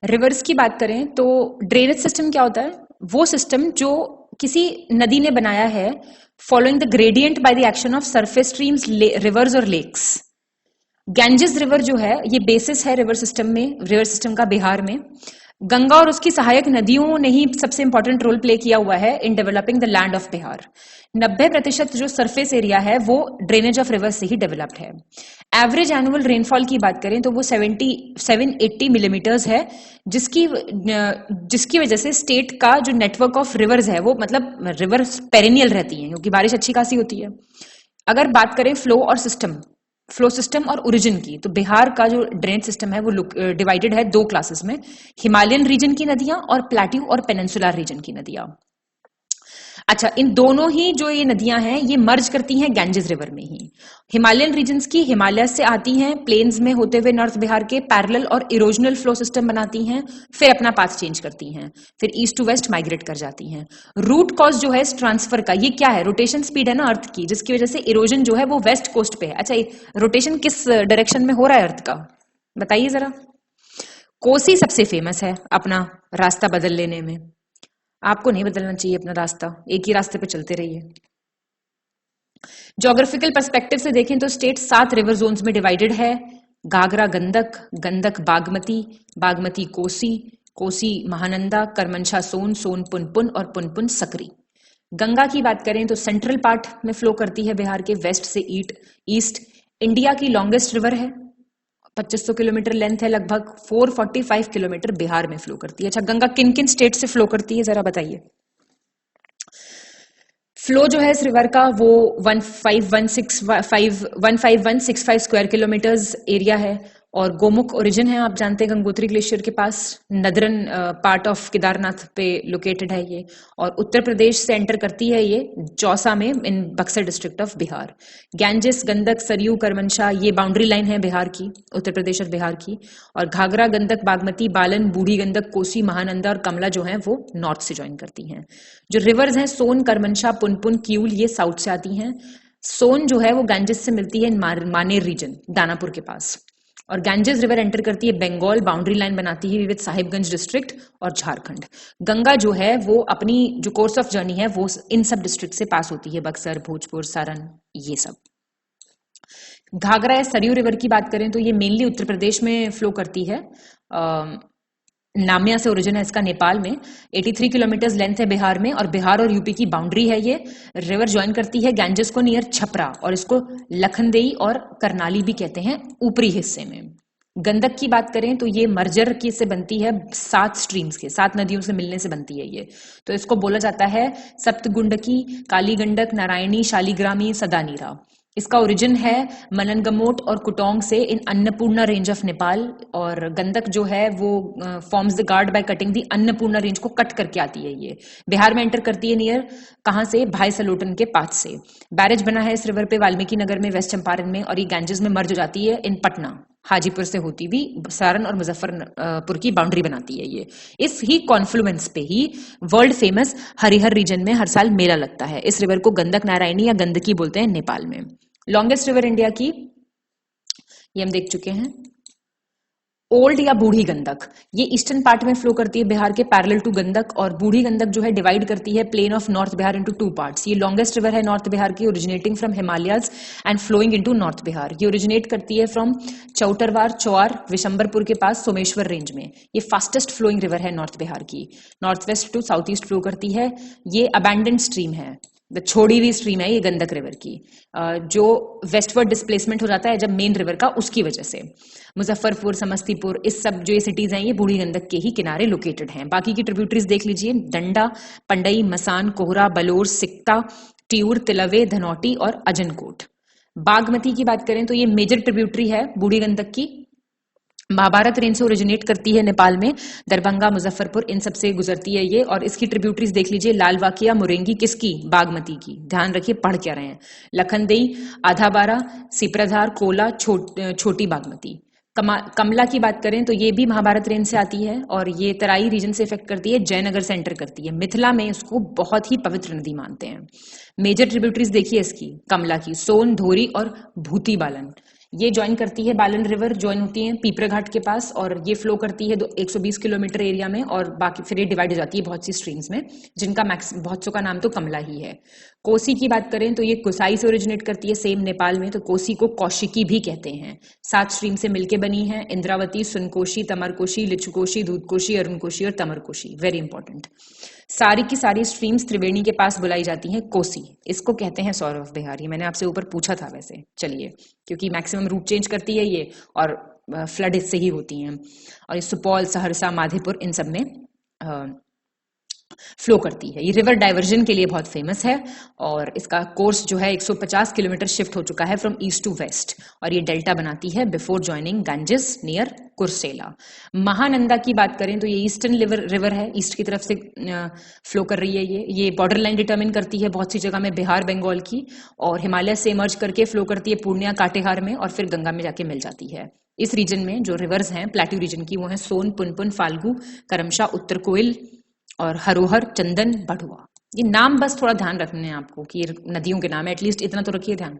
रिवर्स की बात करें तो ड्रेनेज सिस्टम क्या होता है, वो सिस्टम जो किसी नदी ने बनाया है following the gradient by the action of surface streams, reverse और लेक्स। गैंजेस रिवर जो है ये बेसिस है रिवर सिस्टम में, रिवर सिस्टम का बिहार में। गंगा और उसकी सहायक नदियों ने ही सबसे इंपॉर्टेंट रोल प्ले किया हुआ है in developing the land of Bihar. 90% जो सरफेस एरिया है वो ड्रेनेज ऑफ रिवर से ही डेवलप्ड है। एवरेज एनुअल रेनफॉल की बात करें तो वो 780 मिलीमीटर्स है, जिसकी वजह से स्टेट का जो नेटवर्क ऑफ रिवर्स है वो मतलब रिवर पेरेनियल रहती है क्योंकि बारिश अच्छी खासी होती है। अगर बात करें फ्लो और सिस्टम, फ्लो सिस्टम और ओरिजिन की, तो बिहार का जो ड्रेनेज सिस्टम है वो डिवाइडेड है दो क्लासेस में, हिमालयन रीजन की नदियां और प्लेट्यू और पेनिनसुलर रीजन की नदियां। अच्छा, इन दोनों ही जो ये नदियां हैं ये मर्ज करती हैं गैंजेस रिवर में ही। हिमालयन रीजन्स की हिमालय से आती हैं प्लेन्स में होते हुए नॉर्थ बिहार के पैरेलल और इरोजनल फ्लो सिस्टम बनाती हैं, फिर अपना पाथ चेंज करती हैं, फिर ईस्ट टू वेस्ट माइग्रेट कर जाती हैं। रूट कॉज जो है इस ट्रांसफर का, ये क्या है? रोटेशन स्पीड है ना अर्थ की, जिसकी वजह से इरोजन जो है वो वेस्ट कोस्ट पे है। अच्छा, रोटेशन किस डायरेक्शन में हो रहा है अर्थ का, बताइए जरा। कोसी सबसे फेमस है अपना रास्ता बदल लेने में। आपको नहीं बदलना चाहिए अपना रास्ता, एक ही रास्ते पे चलते रहिए। ज्योग्राफिकल पर्सपेक्टिव से देखें तो स्टेट 7 रिवर जोन्स में डिवाइडेड है। घाघरा गंडक, गंडक बागमती, बागमती कोसी, कोसी महानंदा, करमनशा सोन, सोन पुनपुन और पुनपुन सकरी। गंगा की बात करें तो सेंट्रल पार्ट में फ्लो करती है बिहार के वेस्ट से ईस्ट। इंडिया की लॉन्गेस्ट रिवर है, 2500 किलोमीटर लेंथ है, लगभग 445 किलोमीटर बिहार में फ्लो करती है। अच्छा, गंगा किन किन स्टेट से फ्लो करती है जरा बताइए। फ्लो जो है इस रिवर का वो 15165 स्क्वायर किलोमीटर्स एरिया है, और गोमुख ओरिजिन है, आप जानते हैं गंगोत्री ग्लेशियर के पास, नदरन पार्ट ऑफ केदारनाथ पे लोकेटेड है ये, और उत्तर प्रदेश से एंटर करती है ये चौसा में in Buxar district of Bihar. Ganges, Gandak, Saryu, Karmanasha ये बाउंड्री लाइन है बिहार की, उत्तर प्रदेश और बिहार की। और घाघरा, गंडक, बागमती, बालन, बूढ़ी गंडक, कोसी, महानंदा और कमला जो है वो नॉर्थ से ज्वाइन करती हैं। जो रिवर्स हैं सोन, करमनशा, पुनपुन, किऊल, ये साउथ से आती हैं। सोन जो है वो गैंजेस से मिलती है मानेर रीजन, दानापुर के पास, और गैंजेस रिवर एंटर करती है बंगाल, बाउंड्री लाइन बनाती है विद साहिबगंज डिस्ट्रिक्ट और झारखंड। गंगा जो है वो अपनी जो कोर्स ऑफ जर्नी है वो इन सब डिस्ट्रिक्ट से पास होती है, बक्सर, भोजपुर, सारण, ये सब। घाघरा या सरयू रिवर की बात करें तो ये मेनली उत्तर प्रदेश में फ्लो करती है, नामिया से ओरिजिन है इसका नेपाल में। 83 किलोमीटर लेंथ है बिहार में, और बिहार और यूपी की बाउंड्री है ये। रिवर ज्वाइन करती है गैंजेस को नियर छपरा, और इसको लखनदेई और करनाली भी कहते हैं ऊपरी हिस्से में। गंडक की बात करें तो ये मर्जर की से बनती है 7 स्ट्रीम्स के, 7 नदियों से मिलने से बनती है ये, तो इसको बोला जाता है सप्तगुंडकी, काली गंडक, नारायणी, शालीग्रामी, सदानीरा। इसका ओरिजिन है मननगमोट और कुटोंग से इन अन्नपूर्णा रेंज ऑफ नेपाल, और गंडक जो है वो forms the guard by cutting the Annapurna range को कट करके आती है ये। बिहार में एंटर करती है नियर कहां से, भाई सलोटन के पास से। बैरेज बना है इस रिवर पे वाल्मीकि नगर में, वेस्ट चंपारण में, और ये गैंजेस में मर्ज हो जाती है इन पटना, हाजीपुर से होती हुई सारण और मुजफ्फरपुर की बाउंड्री बनाती है ये। इस ही कॉन्फ्लुएंस पे ही वर्ल्ड फेमस हरिहर रीजन में हर साल मेला लगता है। इस रिवर को गंडक नारायणी या गंडकी बोलते हैं नेपाल में। लॉन्गेस्ट रिवर इंडिया की ये हम देख चुके हैं, ओल्ड या बूढ़ी गंडक, ये ईस्टर्न पार्ट में फ्लो करती है बिहार के पैरेलल टू गंडक, और बूढ़ी गंडक जो है डिवाइड करती है plain of north Bihar into 2 parts. ये लॉन्गेस्ट रिवर है नॉर्थ बिहार की, originating from Himalayas and flowing into north Bihar. ये ओरिजिनेट करती है फ्रॉम चौटरवार, चौर, विशंबरपुर के पास सोमेश्वर रेंज में। ये फास्टेस्ट फ्लोइंग रिवर है नॉर्थ बिहार की, north west to south east flow करती है। ये अबैंडेंड स्ट्रीम है, छोड़ी हुई स्ट्रीम है ये गंडक रिवर की, जो वेस्टवर्ड डिस्प्लेसमेंट हो जाता है जब मेन रिवर का, उसकी वजह से। मुजफ्फरपुर, समस्तीपुर, इस सब जो ये सिटीज हैं ये बूढ़ी गंडक के ही किनारे लोकेटेड हैं। बाकी की ट्रिब्यूटरीज देख लीजिए, डंडा, पंडई, मसान, कोहरा, बलोर, सिकता, टियूर, तिलवे, धनौटी और अजनकोट। बागमती की बात करें तो ये मेजर ट्रिब्यूटरी है बूढ़ी गंडक की, महाभारत रेंज से ओरिजिनेट करती है नेपाल में, दरभंगा, मुजफ्फरपुर इन सब से गुजरती है ये। और इसकी ट्रिब्यूटरीज देख लीजिए, लालवाकिया, मुरेंगी, किसकी, बागमती की, ध्यान रखिए पढ़ क्या रहे हैं, लखनदेई, आधाबारा, सिप्रधार, कोला, छोटी बागमती। कमला की बात करें तो ये भी महाभारत रेंज से आती है, और ये तराई रीजन से इफेक्ट करती है, जयनगर से एंटर करती है। मिथिला में इसको बहुत ही पवित्र नदी मानते हैं। मेजर ट्रिब्यूटरीज देखिए इसकी कमला की, सोन, धोरी और भूती बालन। ये ज्वाइन करती है, बालन रिवर ज्वाइन होती है पीपरा घाट के पास, और ये फ्लो करती है 120 किलोमीटर एरिया में, और बाकी फिर ये डिवाइड हो जाती है बहुत सी स्ट्रीम्स में, जिनका बहुत सौ का नाम तो कमला ही है। कोसी की बात करें तो ये कुसाई से ओरिजिनेट करती है, सेम नेपाल में, तो कोसी को कौशिकी भी कहते हैं। 7 स्ट्रीम से मिलके बनी है, इंद्रावती, सुनकोशी, तमरकोशी, लिचुकोशी, दूधकोशी, अरुणकोशी और तमरकोशी। Very important. सारी की सारी स्ट्रीम्स त्रिवेणी के पास बुलाई जाती हैं कोसी, इसको कहते हैं सौर ऑफ बिहार। ये मैंने आपसे ऊपर पूछा था वैसे, चलिए, क्योंकि मैक्सिमम रूट चेंज करती है ये, और फ्लड इससे ही होती हैं, और ये सुपौल, सहरसा, माधेपुर इन सब में फ्लो करती है। ये रिवर डाइवर्जन के लिए बहुत फेमस है और इसका कोर्स जो है 150 किलोमीटर शिफ्ट हो चुका है फ्रॉम ईस्ट टू वेस्ट और ये डेल्टा बनाती है before joining Ganges near Kursela. Mahananda की बात करें तो ये ईस्टर्न रिवर है, ईस्ट की तरफ से फ्लो कर रही है। ये बॉर्डर लाइन डिटर्मिन करती है बहुत सी जगह में बिहार बंगाल की, और हिमालय से इमर्ज करके फ्लो करती है पूर्णिया काटेहार में और फिर गंगा में जाके मिल जाती है। इस रीजन में जो रिवर्स हैं प्लेट्यू रीजन की वो है सोन, पुनपुन, फाल्गु, करमशा, उत्तर कोयल और हरोहर, चंदन, बढ़ुआ। ये नाम बस थोड़ा ध्यान रखने हैं आपको कि ये नदियों के नाम है, एटलीस्ट इतना तो रखिए ध्यान।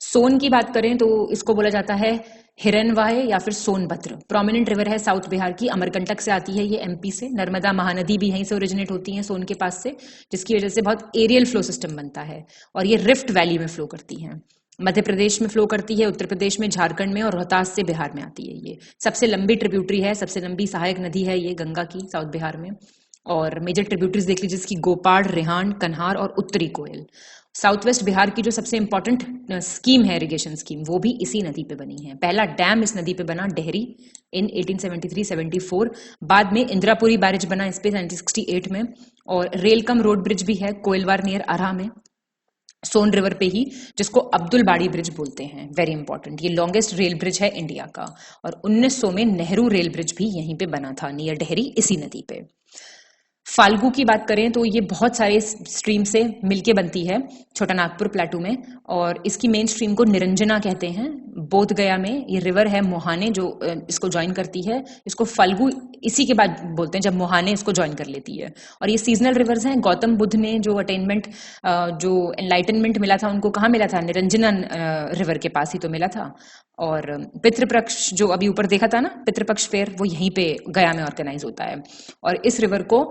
सोन की बात करें तो इसको बोला जाता है हिरनवाह या फिर सोनभद्र। प्रोमिनेंट रिवर है साउथ बिहार की, अमरकंटक से आती है ये एमपी से। नर्मदा महानदी भी यहीं से ओरिजिनेट होती है सोन के पास से, जिसकी वजह से बहुत एरियल फ्लो सिस्टम बनता है और ये रिफ्ट वैली में फ्लो करती है। मध्य प्रदेश में फ्लो करती है, उत्तर प्रदेश में, झारखंड में और रोहतास से बिहार में आती है। ये सबसे लंबी ट्रिब्यूटरी है, सबसे लंबी सहायक नदी है ये गंगा की साउथ बिहार में। और मेजर ट्रिब्यूटरीज देख लीजिए जिसकी गोपाड़, रिहांड, कन्हार और उत्तरी कोयल। साउथ वेस्ट बिहार की जो सबसे इंपॉर्टेंट स्कीम है इरिगेशन स्कीम, वो भी इसी नदी पे बनी है। पहला डैम इस नदी पे बना डेहरी इन 1873-74, बाद में इंदिरापुरी बैरेज बना इस पे 1968 में, और रेल कम रोड ब्रिज भी है कोयलवार नियर आरा में सोन रिवर पे ही, जिसको अब्दुल बाड़ी ब्रिज बोलते हैं। वेरी इंपॉर्टेंट, ये लॉन्गेस्ट रेल ब्रिज है इंडिया का। और 1900 में नेहरू रेल ब्रिज भी यहीं पे बना था नियर डेहरी, इसी नदी पे। फाल्गु की बात करें तो ये बहुत सारे स्ट्रीम से मिलके बनती है छोटा नागपुर प्लेटू में, और इसकी मेन स्ट्रीम को निरंजना कहते हैं। बोध गया में ये रिवर है मोहाने जो इसको ज्वाइन करती है। इसको फाल्गु इसी के बाद बोलते हैं जब मोहाने इसको ज्वाइन कर लेती है। और ये सीजनल रिवर्स हैं। गौतम बुद्ध ने जो अटेनमेंट, जो एनलाइटनमेंट मिला था उनको कहाँ मिला था? निरंजना रिवर के पास ही तो मिला था। और पितृपक्ष जो अभी ऊपर देखा था ना, पितृपक्ष फेयर, वो यहीं पे गया में ऑर्गेनाइज होता है। और इस रिवर को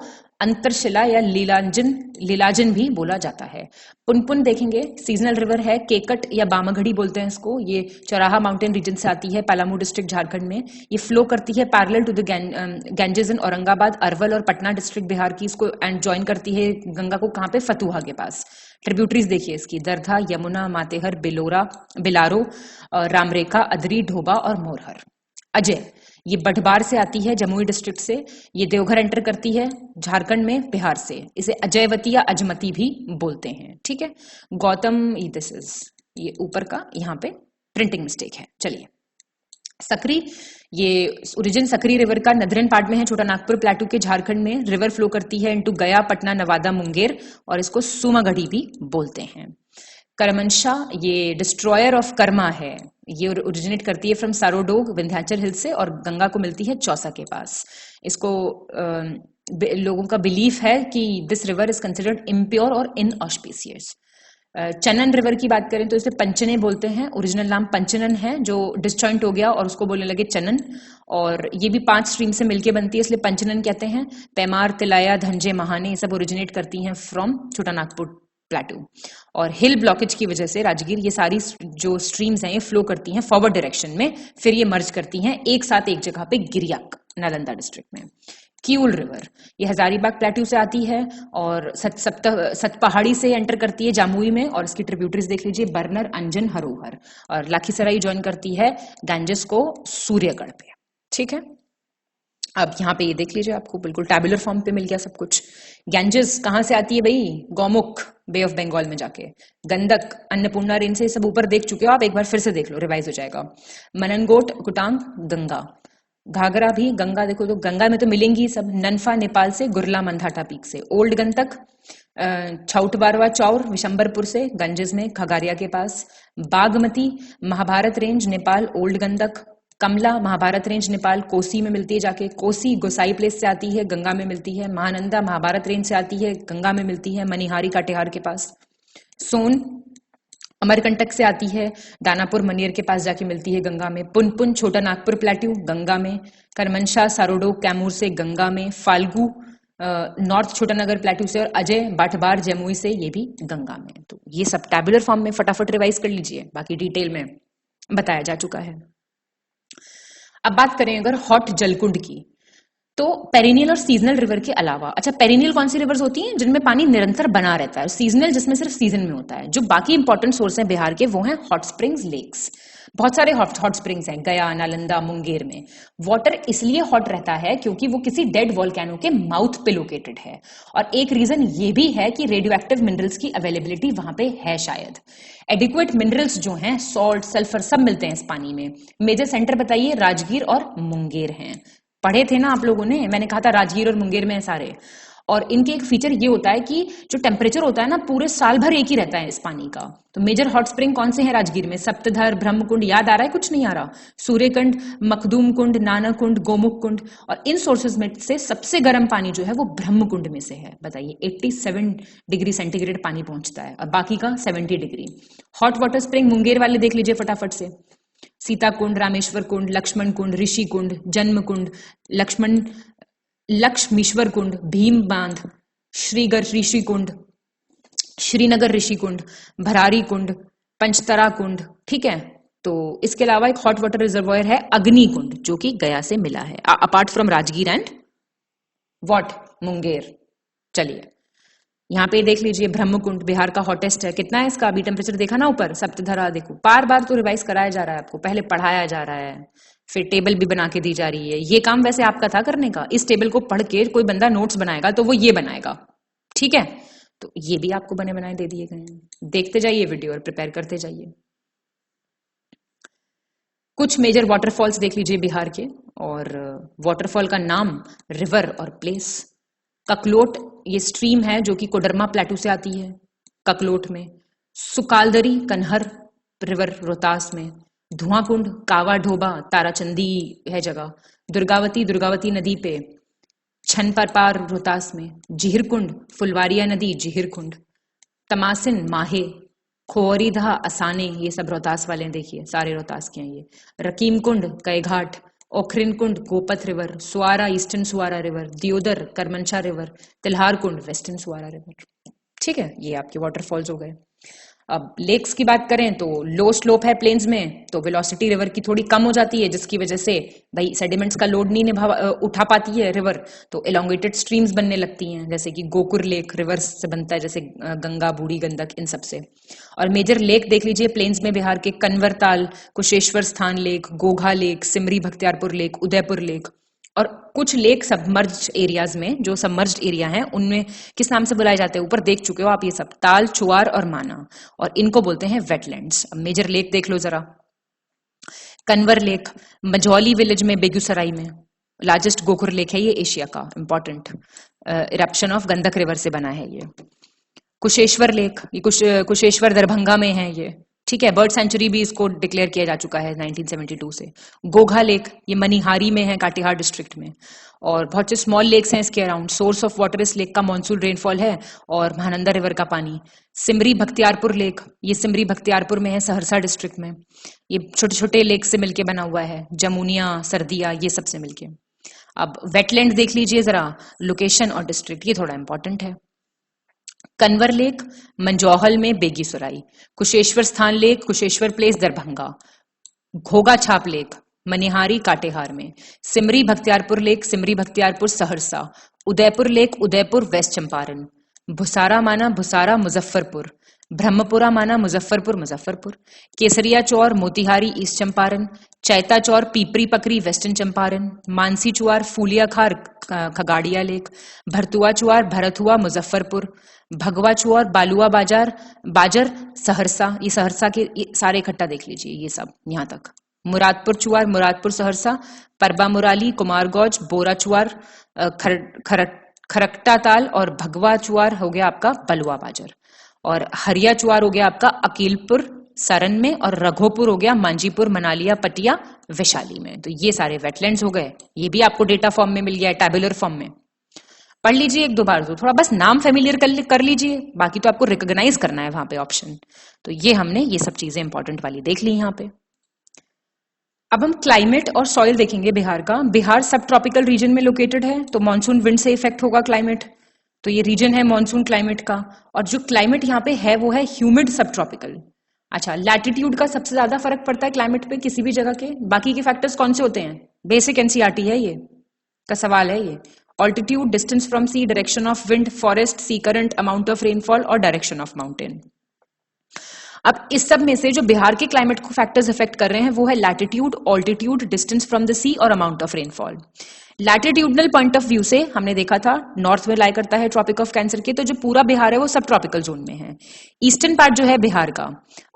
अंतरशिला या लीलाजन भी बोला जाता है। पुनपुन देखेंगे, सीजनल रिवर है, केकट या बामाघड़ी बोलते हैं इसको। ये चौराहा माउंटेन रीजन से आती है, पलामू डिस्ट्रिक्ट झारखंड में। ये फ्लो करती है पैरेलल टू द गैंजेस इन औरंगाबाद, अरवल और पटना डिस्ट्रिक्ट बिहार की। इसको एंड ज्वाइन करती है गंगा को कहाँ पे? फतुहा के पास। ट्रिब्यूटरीज देखिए इसकी, दरधा, यमुना, मातेहर, बिलारो, रामरेखा, अदरी, ढोबा और मोरहर। अजय, ये बटबार से आती है जमुई डिस्ट्रिक्ट से। ये देवघर एंटर करती है झारखंड में बिहार से। इसे अजयवती या अजमती भी बोलते हैं, ठीक है। गौतम, दिस इज ये ऊपर का, यहाँ पे प्रिंटिंग मिस्टेक है। चलिए, सकरी, ये ओरिजिन सकरी रिवर का नदरन पार्ट में है छोटा नागपुर प्लेटू के झारखंड में। रिवर फ्लो करती है इनटू गया, पटना, नवादा, मुंगेर, और इसको सुमागढ़ी भी बोलते हैं। करमनशा, ये डिस्ट्रॉयर ऑफ कर्मा है। ये ओरिजिनेट करती है फ्रॉम सारोडोग, विंध्याचल हिल से, और गंगा को मिलती है चौसा के पास। इसको लोगों का बिलीफ है कि this river is considered impure और इनऑस्पिशियस। चनन रिवर की बात करें तो इसे पंचने बोलते हैं। ओरिजिनल नाम पंचनन है, जो डिस्जॉइंट हो गया और उसको बोलने लगे चनन। और ये भी 5 स्ट्रीम से मिलके बनती है, इसलिए पंचनन कहते हैं। पैमार, तिलाया, धंजे, महाने, ये सब ओरिजिनेट करती हैं फ्रॉम छोटा नागपुर प्लेटू। और हिल ब्लॉकेज की वजह से राजगीर, ये सारी जो स्ट्रीम्स हैं ये फ्लो करती हैं फॉरवर्ड डायरेक्शन में, फिर ये मर्ज करती हैं एक साथ एक जगह पे गिरियाक, नालंदा डिस्ट्रिक्ट में। किउल रिवर, ये हजारीबाग प्लेटू से आती है और सतपहाड़ी से एंटर करती है जामुई में, और इसकी ट्रिब्यूटरीज देख लीजिए, बर्नर, अंजन, हरोहर, और लाखीसराई ज्वाइन करती है गैंजेस को सूर्यगढ़ पे, ठीक है। अब यहाँ पे ये देख लीजिए, आपको बिल्कुल टैबुलर फॉर्म पे मिल गया सब कुछ। गैंजेस कहाँ से आती है भाई? गौमुख, बे ऑफ बंगाल में जाके। गंडक, अन्नपूर्णा रेंज से, सब ऊपर देख चुके हो आप, एक बार फिर से देख लो, रिवाइज हो जाएगा। मननगोट, कुटांग, गंगा। घाघरा भी, गंगा देखो तो गंगा में तो मिलेंगी सब। ननफा, नेपाल से, गुरला मंधाटा पीक से। ओल्ड गंतक, छाउट बारवा चौर, विशंबरपुर से, गंजेस में, खगारिया के पास। बागमती, महाभारत रेंज, नेपाल, ओल्ड गंदक। कमला, महाभारत रेंज, नेपाल, कोसी में मिलती है जाके। कोसी गोसाई प्लेस से आती है, गंगा में मिलती है। महानंदा, महाभारत रेंज से आती है, गंगा में मिलती है, मनिहारी, काटेहार के पास। सोन, अमरकंटक से आती है, दानापुर, मनियर के पास जाके मिलती है गंगा में। पुनपुन, छोटा नागपुर प्लेट्यू, गंगा में। करमनशा, सारोडो, कैमूर से, गंगा में। फाल्गु, नॉर्थ छोटानगर प्लेट्यू से, और अजय, बाटबार, जमुई से, ये भी गंगा में। तो ये सब टैबुलर फॉर्म में फटाफट रिवाइज कर लीजिए, बाकी डिटेल में बताया जा चुका है। अब बात करें अगर हॉट जलकुंड की, तो पेरिनियल और सीजनल रिवर के अलावा, अच्छा पेरिनियल कौन सी रिवर्स होती हैं? जिनमें पानी निरंतर बना रहता है। सीजनल जिसमें सिर्फ सीजन में होता है। जो बाकी इंपॉर्टेंट सोर्स हैं बिहार के वो हैं हॉट स्प्रिंग्स, लेक्स। बहुत सारे हॉट स्प्रिंग्स हैं गया, नालंदा, मुंगेर में। वाटर इसलिए हॉट रहता है क्योंकि वो किसी डेड वॉल्केनो के माउथ पे लोकेटेड है। और एक रीजन ये भी है कि रेडियो एक्टिव मिनरल्स की अवेलेबिलिटी वहां पे है शायद। एडिक्वेट मिनरल्स जो हैं, सॉल्ट, सल्फर, सब मिलते हैं इस पानी में। मेजर सेंटर बताइए, राजगीर और मुंगेर हैं। पढ़े थे ना आप लोगों ने, मैंने कहा था राजगीर और मुंगेर में है सारे। और इनके एक फीचर ये होता है कि जो टेम्परेचर होता है ना पूरे साल भर एक ही रहता है इस पानी का। तो मेजर हॉट स्प्रिंग कौन से हैं राजगीर में? सप्तधर, ब्रह्मकुंड, याद आ रहा है? कुछ नहीं आ रहा? सूर्यकुंड, मखदूम कुंड, नानाकुंड, गोमुख कुंड। और इन सोर्सेज में से सबसे गर्म पानी जो है वो ब्रह्मकुंड में से है। बताइए 87 डिग्री सेंटीग्रेड पानी पहुंचता है और बाकी का 70 degree. Hot water spring Munger वाले देख लीजिए फटाफट से। सीता कुंड, रामेश्वर कुंड, लक्ष्मण कुंड, ऋषि कुंड, जन्म कुंड, लक्ष्मीश्वर कुंड, भीम बांध, श्रीगर ऋषि कुंड, श्रीनगर ऋषि कुंड, भरारी कुंड, पंचतरा कुंड। ठीक है, तो इसके अलावा एक हॉट वाटर रिजर्वॉयर है अग्नि कुंड जो कि गया से मिला है, apart from Rajgir and what, Munger. चलिए यहाँ पे देख लीजिए ब्रह्मकुंड बिहार का हॉटेस्ट है। कितना है इसका? अभी टेम्परेचर देखा ना ऊपर, सप्तधरा। देखो बार बार तो रिवाइज कराया जा रहा है आपको, पहले पढ़ाया जा रहा है, फिर टेबल भी बना के दी जा रही है। ये काम वैसे आपका था करने का। इस टेबल को पढ़ के कोई बंदा नोट्स बनाएगा तो वो ये बनाएगा, ठीक है? तो ये भी आपको बने बनाए दे दिए गए हैं। देखते जाइए वीडियो और प्रिपेयर करते जाइए। कुछ मेजर वाटरफॉल्स देख लीजिए बिहार के, और वाटरफॉल का नाम, रिवर और प्लेस। ककलोट ये स्ट्रीम है जो कि कोडरमा प्लेटू से आती है, ककलोट में। सुकालदरी कन्हर रिवर रोहतास में। धुआंकुंड, कावा ढोबा, ताराचंदी है जगह। दुर्गावती नदी पे, छनपरपार रोहतास में। जिहिरकुंड, फुलवारिया नदी, जिहिरकुंड। तमासिन, माहे, खोरीधा, असाने, ये सब रोहतास वाले हैं, देखिए सारे रोहतास के हैं ये। Rakim Kund, Kaighat. Okhrin Kund, Gopath river. Suara, eastern Suara river. Deodar, Karmanasha river. Tilhar Kund, western Suara river. ठीक है, ये आपके वाटरफॉल्स हो गए। अब लेक्स की बात करें तो लो स्लोप है प्लेन्स में, तो वेलोसिटी रिवर की थोड़ी कम हो जाती है, जिसकी वजह से भाई सेडिमेंट्स का लोड नहीं उठा पाती है रिवर, तो एलोंगेटेड स्ट्रीम्स बनने लगती हैं, जैसे कि गोकुर लेक रिवर्स से बनता है, जैसे गंगा, बूढ़ी गंडक, इन सब से। और मेजर लेक देख लीजिए प्लेन्स में बिहार के, कन्वरताल, कुशेश्वर स्थान lake, Gogha lake, Simri Bakhtiyarpur lake, Udaipur lake. और कुछ लेक सबमर्ज्ड एरियाज में, जो सबमर्ज्ड एरिया हैं उनमें किस नाम से बुलाए जाते हैं? ऊपर देख चुके हो आप ये सब, ताल, चुआर और माना, और इनको बोलते हैं वेटलैंड्स। अब मेजर लेक देख लो जरा। कन्वर लेक मझौली विलेज में, बेगूसराय में। लार्जेस्ट गोखुर लेक है ये एशिया का, important, eruption of Gandak river से बना है ये। कुशेश्वर लेक, ये कुशेश्वर दरभंगा में है ये, ठीक है। बर्ड सेंचुरी भी इसको डिक्लेयर किया जा चुका है 1972 से। गोघा लेक ये मनिहारी में है, काटीहार डिस्ट्रिक्ट में। और बहुत से स्मॉल लेक्स हैं इसके अराउंड। सोर्स ऑफ वाटर इस लेक का मानसून रेनफॉल है और महानंदा रिवर का पानी। सिमरी बख्तियारपुर लेक, ये सिमरी बख्तियारपुर में है, सहरसा डिस्ट्रिक्ट में। ये छोटे छोटे लेक से मिलके बना हुआ है, जमुनिया, सर्दिया, ये सब से मिलके। अब वेटलैंड देख लीजिए जरा, लोकेशन और डिस्ट्रिक्ट, ये थोड़ा इंपॉर्टेंट है। कन्वर लेक मंजौहल में, बेगूसराय। कुशेश्वर स्थान lake, Kusheshwar place, Darbhanga. Ghogha Chhap lake Manihari, Katihar में। Simri Bakhtiyarpur lake, Simri Bakhtiyarpur, Saharsa. Udaipur lake, Udaipur, west Champaran. Bhusara Mann, Bhusara, Muzaffarpur. Brahmpura माना, मुजफ्फरपुर, मुजफ्फरपुर। केसरिया चौर, मोतिहारी, ईस्ट चंपारण। चैता चौर, पीपरी पकरी, वेस्टर्न चंपारण। मानसी चुआर, फूलिया खार, खगाड़िया लेक। भरतुआ चुआर, भरतुआ, मुजफ्फरपुर। भगवा चुआर, बालुआ बाजर, सहरसा। ये सहरसा के ये सारे इकट्ठा देख लीजिए, ये सब यहां तक। मुरादपुर चुआर, मुरादपुर, सहरसा। परबा मुराली, कुमारगौज, बोरा चुआर, खरकटा ताल। और भगवा चुआर हो गया आपका बलुआ बाजर। और हरिया चुआर हो गया आपका अकीलपुर, सरन में। और रघोपुर हो गया मांझीपुर, मनालिया, पटिया, वैशाली में। तो ये सारे वेटलैंड्स हो गए। ये भी आपको डेटा फॉर्म में मिल गया है, टैबुलर फॉर्म में। पढ़ लीजिए एक दो बार, तो थोड़ा बस नाम फेमिलियर कर लीजिए, बाकी तो आपको रिकॉग्नाइज करना है वहां पे ऑप्शन। तो ये हमने ये सब चीजें इंपॉर्टेंट वाली देख ली यहाँ पे। अब हम क्लाइमेट और सॉइल देखेंगे बिहार का। बिहार सब ट्रॉपिकल रीजन में लोकेटेड है, तो मानसून विंड से इफेक्ट होगा क्लाइमेट। तो ये रीजन है मानसून क्लाइमेट का। और जो क्लाइमेट यहाँ पे है वो है ह्यूमिड सब ट्रॉपिकल। अच्छा, लैटिट्यूड का सबसे ज्यादा फर्क पड़ता है क्लाइमेट पे किसी भी जगह के। बाकी के फैक्टर्स कौन से होते हैं? बेसिक एनसीईआरटी है ये, का सवाल है ये। Altitude, distance from sea, direction of wind, forest, sea current, amount of rainfall और डायरेक्शन ऑफ माउंटेन। अब इस सब में से जो बिहार के क्लाइमेट को फैक्टर्स इफेक्ट कर रहे हैं वो है latitude, altitude, distance from the sea और amount of rainfall. Latitudinal point of view से हमने देखा था नॉर्थ में लाई करता है ट्रॉपिक ऑफ कैंसर के, तो जो पूरा बिहार है वो सब ट्रॉपिकल जोन में है। ईस्टर्न पार्ट जो है बिहार का,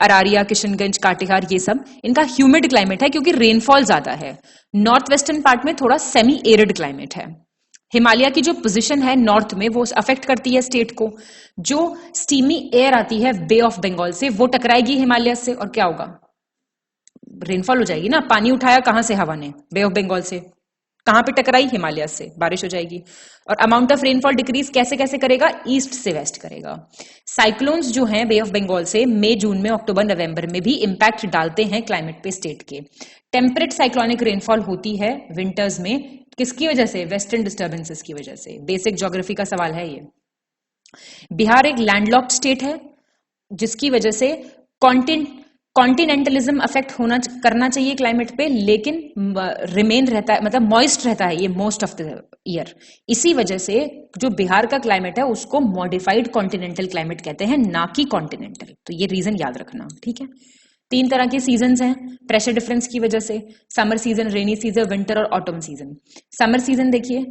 अरारिया, किशनगंज, काटेहार, ये सब इनका ह्यूमिड क्लाइमेट है क्योंकि रेनफॉल ज्यादा है। नॉर्थ वेस्टर्न पार्ट में थोड़ा सेमी एरिड क्लाइमेट है। हिमालय की जो पोजीशन है नॉर्थ में वो अफेक्ट करती है स्टेट को। जो स्टीमी एयर आती है बे ऑफ बंगाल से वो टकराएगी हिमालय से और क्या होगा, रेनफॉल हो जाएगी ना। पानी उठाया कहां से हवा ने, बे ऑफ बंगाल से, कहां पे टकराई, हिमालय से, बारिश हो जाएगी। और अमाउंट ऑफ रेनफॉल डिक्रीज कैसे कैसे करेगा, ईस्ट से वेस्ट करेगा। साइक्लोन्स जो हैं बे ऑफ बंगाल से मई, जून में, अक्टूबर, नवंबर में भी इंपैक्ट डालते हैं क्लाइमेट पे स्टेट के। टेम्परेट साइक्लोनिक रेनफॉल होती है विंटर्स में, किसकी वजह से, वेस्टर्न डिस्टर्बेंसेस की वजह से। बेसिक ज्योग्राफी का सवाल है ये। बिहार एक लैंडलॉक्ड स्टेट है जिसकी वजह से कॉन्टिनेंटलिज्म अफेक्ट करना चाहिए क्लाइमेट पे, लेकिन रिमेन रहता है, मतलब मॉइस्ट रहता है ये मोस्ट ऑफ द ईयर। इसी वजह से जो बिहार का क्लाइमेट है उसको मॉडिफाइड कॉन्टिनेंटल क्लाइमेट कहते हैं, ना कि कॉन्टिनेंटल। तो ये रीजन याद रखना, ठीक है। 3 तरह के सीजन्स हैं प्रेशर डिफरेंस की वजह से, summer season, rainy season, winter और ऑटम सीजन। समर सीजन देखिए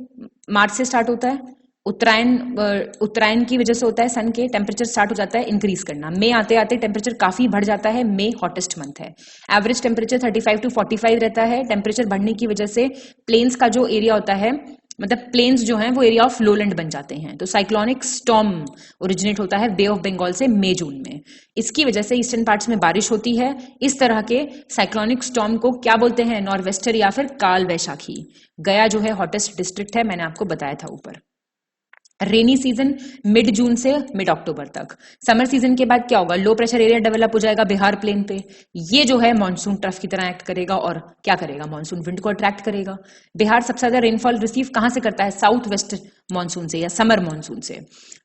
मार्च से स्टार्ट होता है, उत्तरायण की वजह से होता है, सन के टेम्परेचर स्टार्ट हो जाता है इंक्रीज करना। मई आते आते टेम्परेचर काफी बढ़ जाता है, मई हॉटेस्ट मंथ है। एवरेज टेम्परेचर 35 to 45 रहता है। टेम्परेचर बढ़ने की वजह से प्लेन्स का जो एरिया होता है, मतलब प्लेन्स जो हैं वो एरिया ऑफ लोलैंड बन जाते हैं। तो साइक्लोनिक स्टॉर्म ओरिजिनेट होता है बे ऑफ बंगाल से मई जून में। इसकी वजह से ईस्टर्न पार्ट्स में बारिश होती है। इस तरह के साइक्लोनिक स्टॉर्म को क्या बोलते हैं, नॉर्वेस्टर या फिर काल वैशाखी। गया जो है हॉटेस्ट डिस्ट्रिक्ट है, मैंने आपको बताया था ऊपर। रेनी सीजन मिड जून से मिड अक्टूबर तक। समर सीजन के बाद क्या होगा, लो प्रेशर एरिया डेवलप हो जाएगा बिहार प्लेन पे। ये जो है मानसून ट्रफ की तरह एक्ट करेगा और क्या करेगा, मानसून विंड को अट्रैक्ट करेगा। बिहार सबसे ज्यादा रेनफॉल रिसीव कहां से करता है, साउथ वेस्ट मानसून से या समर मानसून से।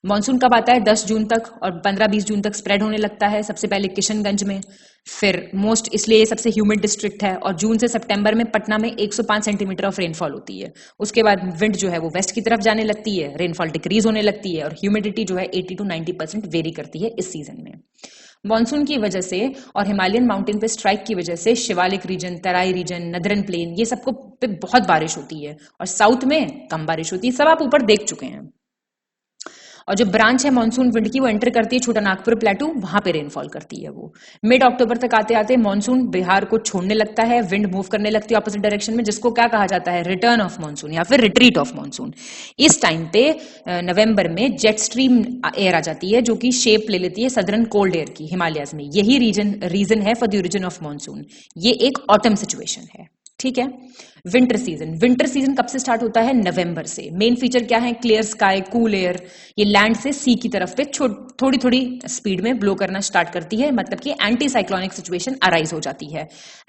मानसून कब आता है, 10 जून तक, और 15-20 जून तक स्प्रेड होने लगता है। सबसे पहले किशनगंज में, फिर मोस्ट, इसलिए ये सबसे ह्यूमिड डिस्ट्रिक्ट है। और जून से सितंबर में पटना में 105 सेंटीमीटर ऑफ रेनफॉल होती है। उसके बाद विंड जो है वो वेस्ट की तरफ जाने लगती है, रेनफॉल डिक्रीज होने लगती है और ह्यूमिडिटी जो है 80 to 90% वेरी करती है इस सीजन में। मॉनसून की वजह से और हिमालयन माउंटेन पे स्ट्राइक की वजह से शिवालिक रीजन, तराई रीजन, नदरन प्लेन, ये सबको पे बहुत बारिश होती है और साउथ में कम बारिश होती है। सब आप ऊपर देख चुके हैं। और जो ब्रांच है मानसून विंड की वो एंटर करती है छोटा नागपुर प्लेटू, वहां पे रेनफॉल करती है वो। मिड अक्टूबर तक आते आते मानसून बिहार को छोड़ने लगता है, विंड मूव करने लगती है ऑपोजिट डायरेक्शन में, जिसको क्या कहा जाता है, रिटर्न ऑफ मानसून या फिर रिट्रीट ऑफ मानसून। इस टाइम पे नवंबर में जेट स्ट्रीम एयर आ जाती है जो कि शेप ले लेती है सदर्न कोल्ड एयर की हिमालयाज में। यही रीजन है for the origin of monsoon. ये एक ऑटम सिचुएशन है, ठीक है। विंटर सीजन कब से स्टार्ट होता है, नवंबर से। मेन फीचर क्या है, क्लियर स्काई, कूल एयर। ये लैंड से सी की तरफ पे थोड़ी थोड़ी स्पीड में ब्लो करना स्टार्ट करती है, मतलब कि एंटी साइक्लोनिक सिचुएशन अराइज हो जाती है।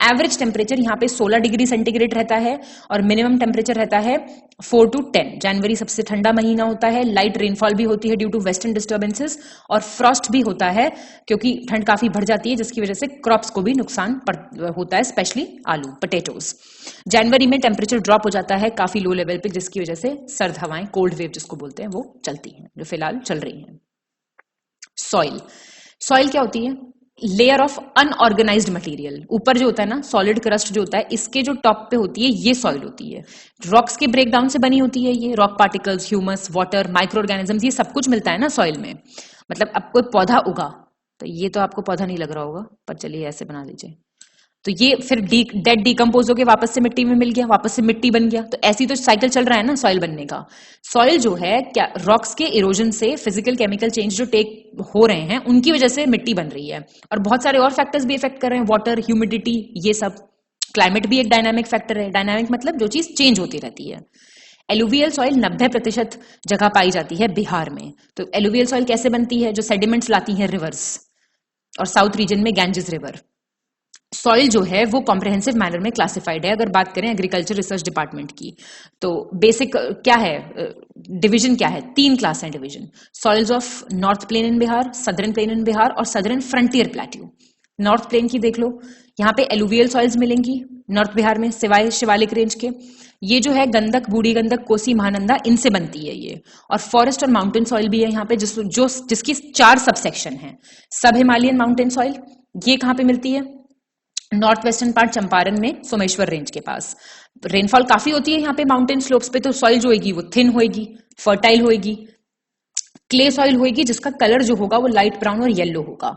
एवरेज टेम्परेचर यहाँ पे 16 डिग्री सेंटीग्रेड रहता है और मिनिमम टेम्परेचर रहता है 4 to 10। जनवरी सबसे ठंडा महीना होता है। लाइट रेनफॉल भी होती है ड्यू टू वेस्टर्न डिस्टर्बेंसेस, और फ्रॉस्ट भी होता है क्योंकि ठंड काफी बढ़ जाती है, जिसकी वजह से क्रॉप्स को भी नुकसान होता है, स्पेशली आलू, पोटैटोज। जनवरी में टेम्परेचर ड्रॉप हो जाता है काफी लो लेवल पे, जिसकी वजह से सर्द हवाएं, कोल्ड वेव जिसको बोलते हैं, वो चलती हैं, जो फिलहाल चल रही हैं। सॉइल क्या होती है, लेयर ऑफ अनऑर्गेनाइज्ड मटेरियल। ऊपर जो होता है ना सॉलिड क्रस्ट जो होता है, इसके जो टॉप पे होती है ये सॉइल होती है। रॉक्स के ब्रेकडाउन से बनी होती है ये। Rock particles, humus, water, micro organisms, ये सब कुछ मिलता है ना सॉइल में। मतलब अब कोई पौधा उगा, तो ये तो आपको पौधा नहीं लग रहा होगा, पर चलिए ऐसे बना लीजिए, तो ये फिर डेड डिकम्पोज होकर वापस से मिट्टी में मिल गया, वापस से मिट्टी बन गया। तो ऐसी तो साइकिल चल रहा है ना सॉइल बनने का। सॉइल जो है क्या, रॉक्स के इरोजन से फिजिकल केमिकल चेंज जो टेक हो रहे हैं उनकी वजह से मिट्टी बन रही है, और बहुत सारे और फैक्टर्स भी इफेक्ट कर रहे हैं, वाटर, ह्यूमिडिटी, ये सब। क्लाइमेट भी एक डायनामिक फैक्टर है। डायनामिक मतलब जो चीज चेंज होती रहती है। एलुवियल सॉइल 90% जगह पाई जाती है बिहार में। तो एलुवियल सॉइल कैसे बनती है, जो सेडिमेंट्स लाती है रिवर्स, और साउथ रीजन में गैंजेस रिवर। सॉइल जो है वो कॉम्प्रहेंसिव मैनर में क्लासिफाइड है। अगर बात करें एग्रीकल्चर रिसर्च डिपार्टमेंट की, तो बेसिक क्या है, डिवीजन क्या है, 3 क्लास है division. Soils of north plain in Bihar, southern plain in Bihar और southern frontier plateau. North plain की देख लो, यहाँ पे एलुवियल सॉइल्स मिलेंगी, नॉर्थ बिहार में सिवाय शिवालिक रेंज के। ये जो है गंडक, बूढ़ी गंडक, कोसी, महानंदा, इनसे बनती है ये। और फॉरेस्ट और माउंटेन सॉइल भी है यहाँ पे, जिसकी 4 सबसेक्शन है। सब हिमालयन माउंटेन सॉइल ये कहाँ पे मिलती है? नॉर्थ वेस्टर्न पार्ट चंपारण में, सोमेश्वर रेंज के पास। रेनफॉल काफी होती है यहाँ पे माउंटेन स्लोप्स पे, तो सॉइल जो होगी वो थिन होगी, फर्टाइल होगी, क्ले सॉइल होगी, जिसका कलर जो होगा वो लाइट ब्राउन और येलो होगा।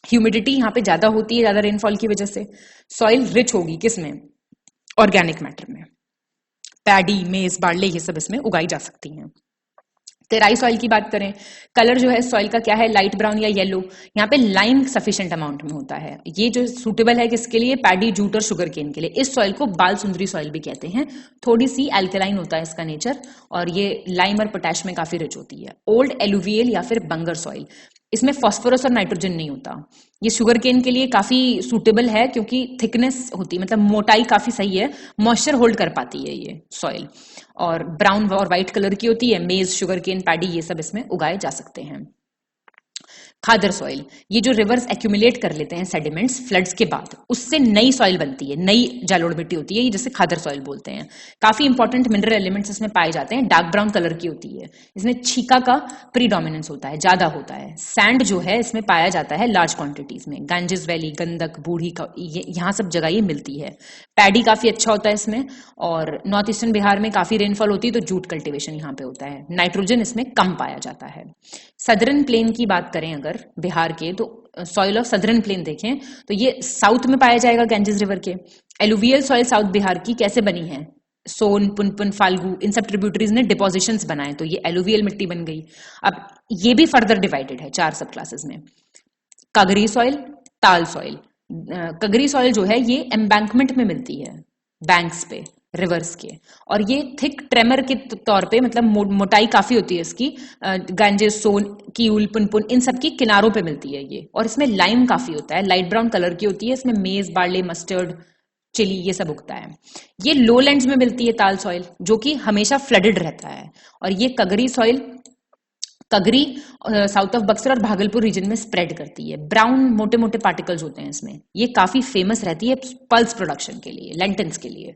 ह्यूमिडिटी यहाँ पे ज्यादा होती है, ज्यादा रेनफॉल की वजह से। सॉइल रिच होगी किसमें? ऑर्गेनिक मैटर में। पैडी, मेज, बार्ले ये सब इसमें उगाई जा सकती हैं। तेराई सॉइल की बात करें, कलर जो है सॉइल का क्या है? लाइट ब्राउन या येलो। यहाँ पे लाइम सफिशिएंट अमाउंट में होता है। ये जो सूटेबल है किसके लिए? पैडी, जूट और शुगर केन के लिए। इस सॉइल को बाल सुंदरी सॉइल भी कहते हैं। थोड़ी सी एल्कलाइन होता है इसका नेचर, और ये लाइम और पोटैश में काफी रिच होती है। ओल्ड एलुवियल या फिर बंगर सॉइल, इसमें फॉस्फोरस और नाइट्रोजन नहीं होता। ये शुगर केन के लिए काफी सूटेबल है, क्योंकि थिकनेस होती है, मतलब मोटाई काफी सही है, मॉइस्चर होल्ड कर पाती है ये सॉइल। और ब्राउन और व्हाइट कलर की होती है। मेज, शुगर केन, पैडी ये सब इसमें उगाए जा सकते हैं। खादर सॉइल, ये जो रिवर्स एक्यूमुलेट कर लेते हैं सेडिमेंट्स फ्लड्स के बाद, उससे नई सॉइल बनती है, नई जालोड़ मिट्टी होती है, ये जिसे खादर सॉइल बोलते हैं। काफी इंपॉर्टेंट मिनरल एलिमेंट्स इसमें पाए जाते हैं। डार्क ब्राउन कलर की होती है, इसमें छीका का प्रीडोमिनेंस होता है, ज्यादा होता है। सैंड जो है इसमें पाया जाता है लार्ज क्वांटिटीज में। गांजेस वैली, गंडक, बूढ़ी का यहाँ सब जगह ये मिलती है। पैडी काफी अच्छा होता है इसमें। और नॉर्थ ईस्टर्न बिहार में काफी रेनफॉल होती है, तो जूट कल्टिवेशन यहाँ पे होता है। नाइट्रोजन इसमें कम पाया जाता है। सदर्न प्लेन की बात करें अगर बिहार के, तो सॉइल ऑफ सदर्न प्लेन देखें तो ये साउथ में पाया जाएगा गैंजेस रिवर के। एलुवियल सॉइल साउथ बिहार की कैसे बनी है? सोन, पुनपुन, फाल्गु, इन सब ट्रिब्यूटरीज ने डिपोजिशंस बनाए, तो ये एलुवियल मिट्टी बन गई। अब ये भी फर्दर डिवाइडेड है 4 सब क्लासेस में। कगरी सॉइल, ताल सॉइल। कगरी सॉइल जो है ये एम्बैंकमेंट में मिलती है, बैंक्स पे, रिवर्स के। और ये थिक ट्रेमर के तौर पे, मतलब मोटाई काफी होती है इसकी। गांजेस, सोन, कीउल, पुनपुन इन सब की किनारों पे मिलती है ये। और इसमें लाइम काफी होता है, लाइट ब्राउन कलर की होती है। इसमें मेज, बार्ले, मस्टर्ड, चिली ये सब उगता है। ये लोलैंड्स में मिलती है ताल सॉइल, जो कि हमेशा फ्लडेड रहता है। और ये कगरी सॉइल, कगरी साउथ ऑफ बक्सर और भागलपुर रीजन में स्प्रेड करती है। ब्राउन मोटे मोटे पार्टिकल्स होते हैं इसमें। ये काफी फेमस रहती है पल्स प्रोडक्शन के लिए, लेंटेंस के लिए।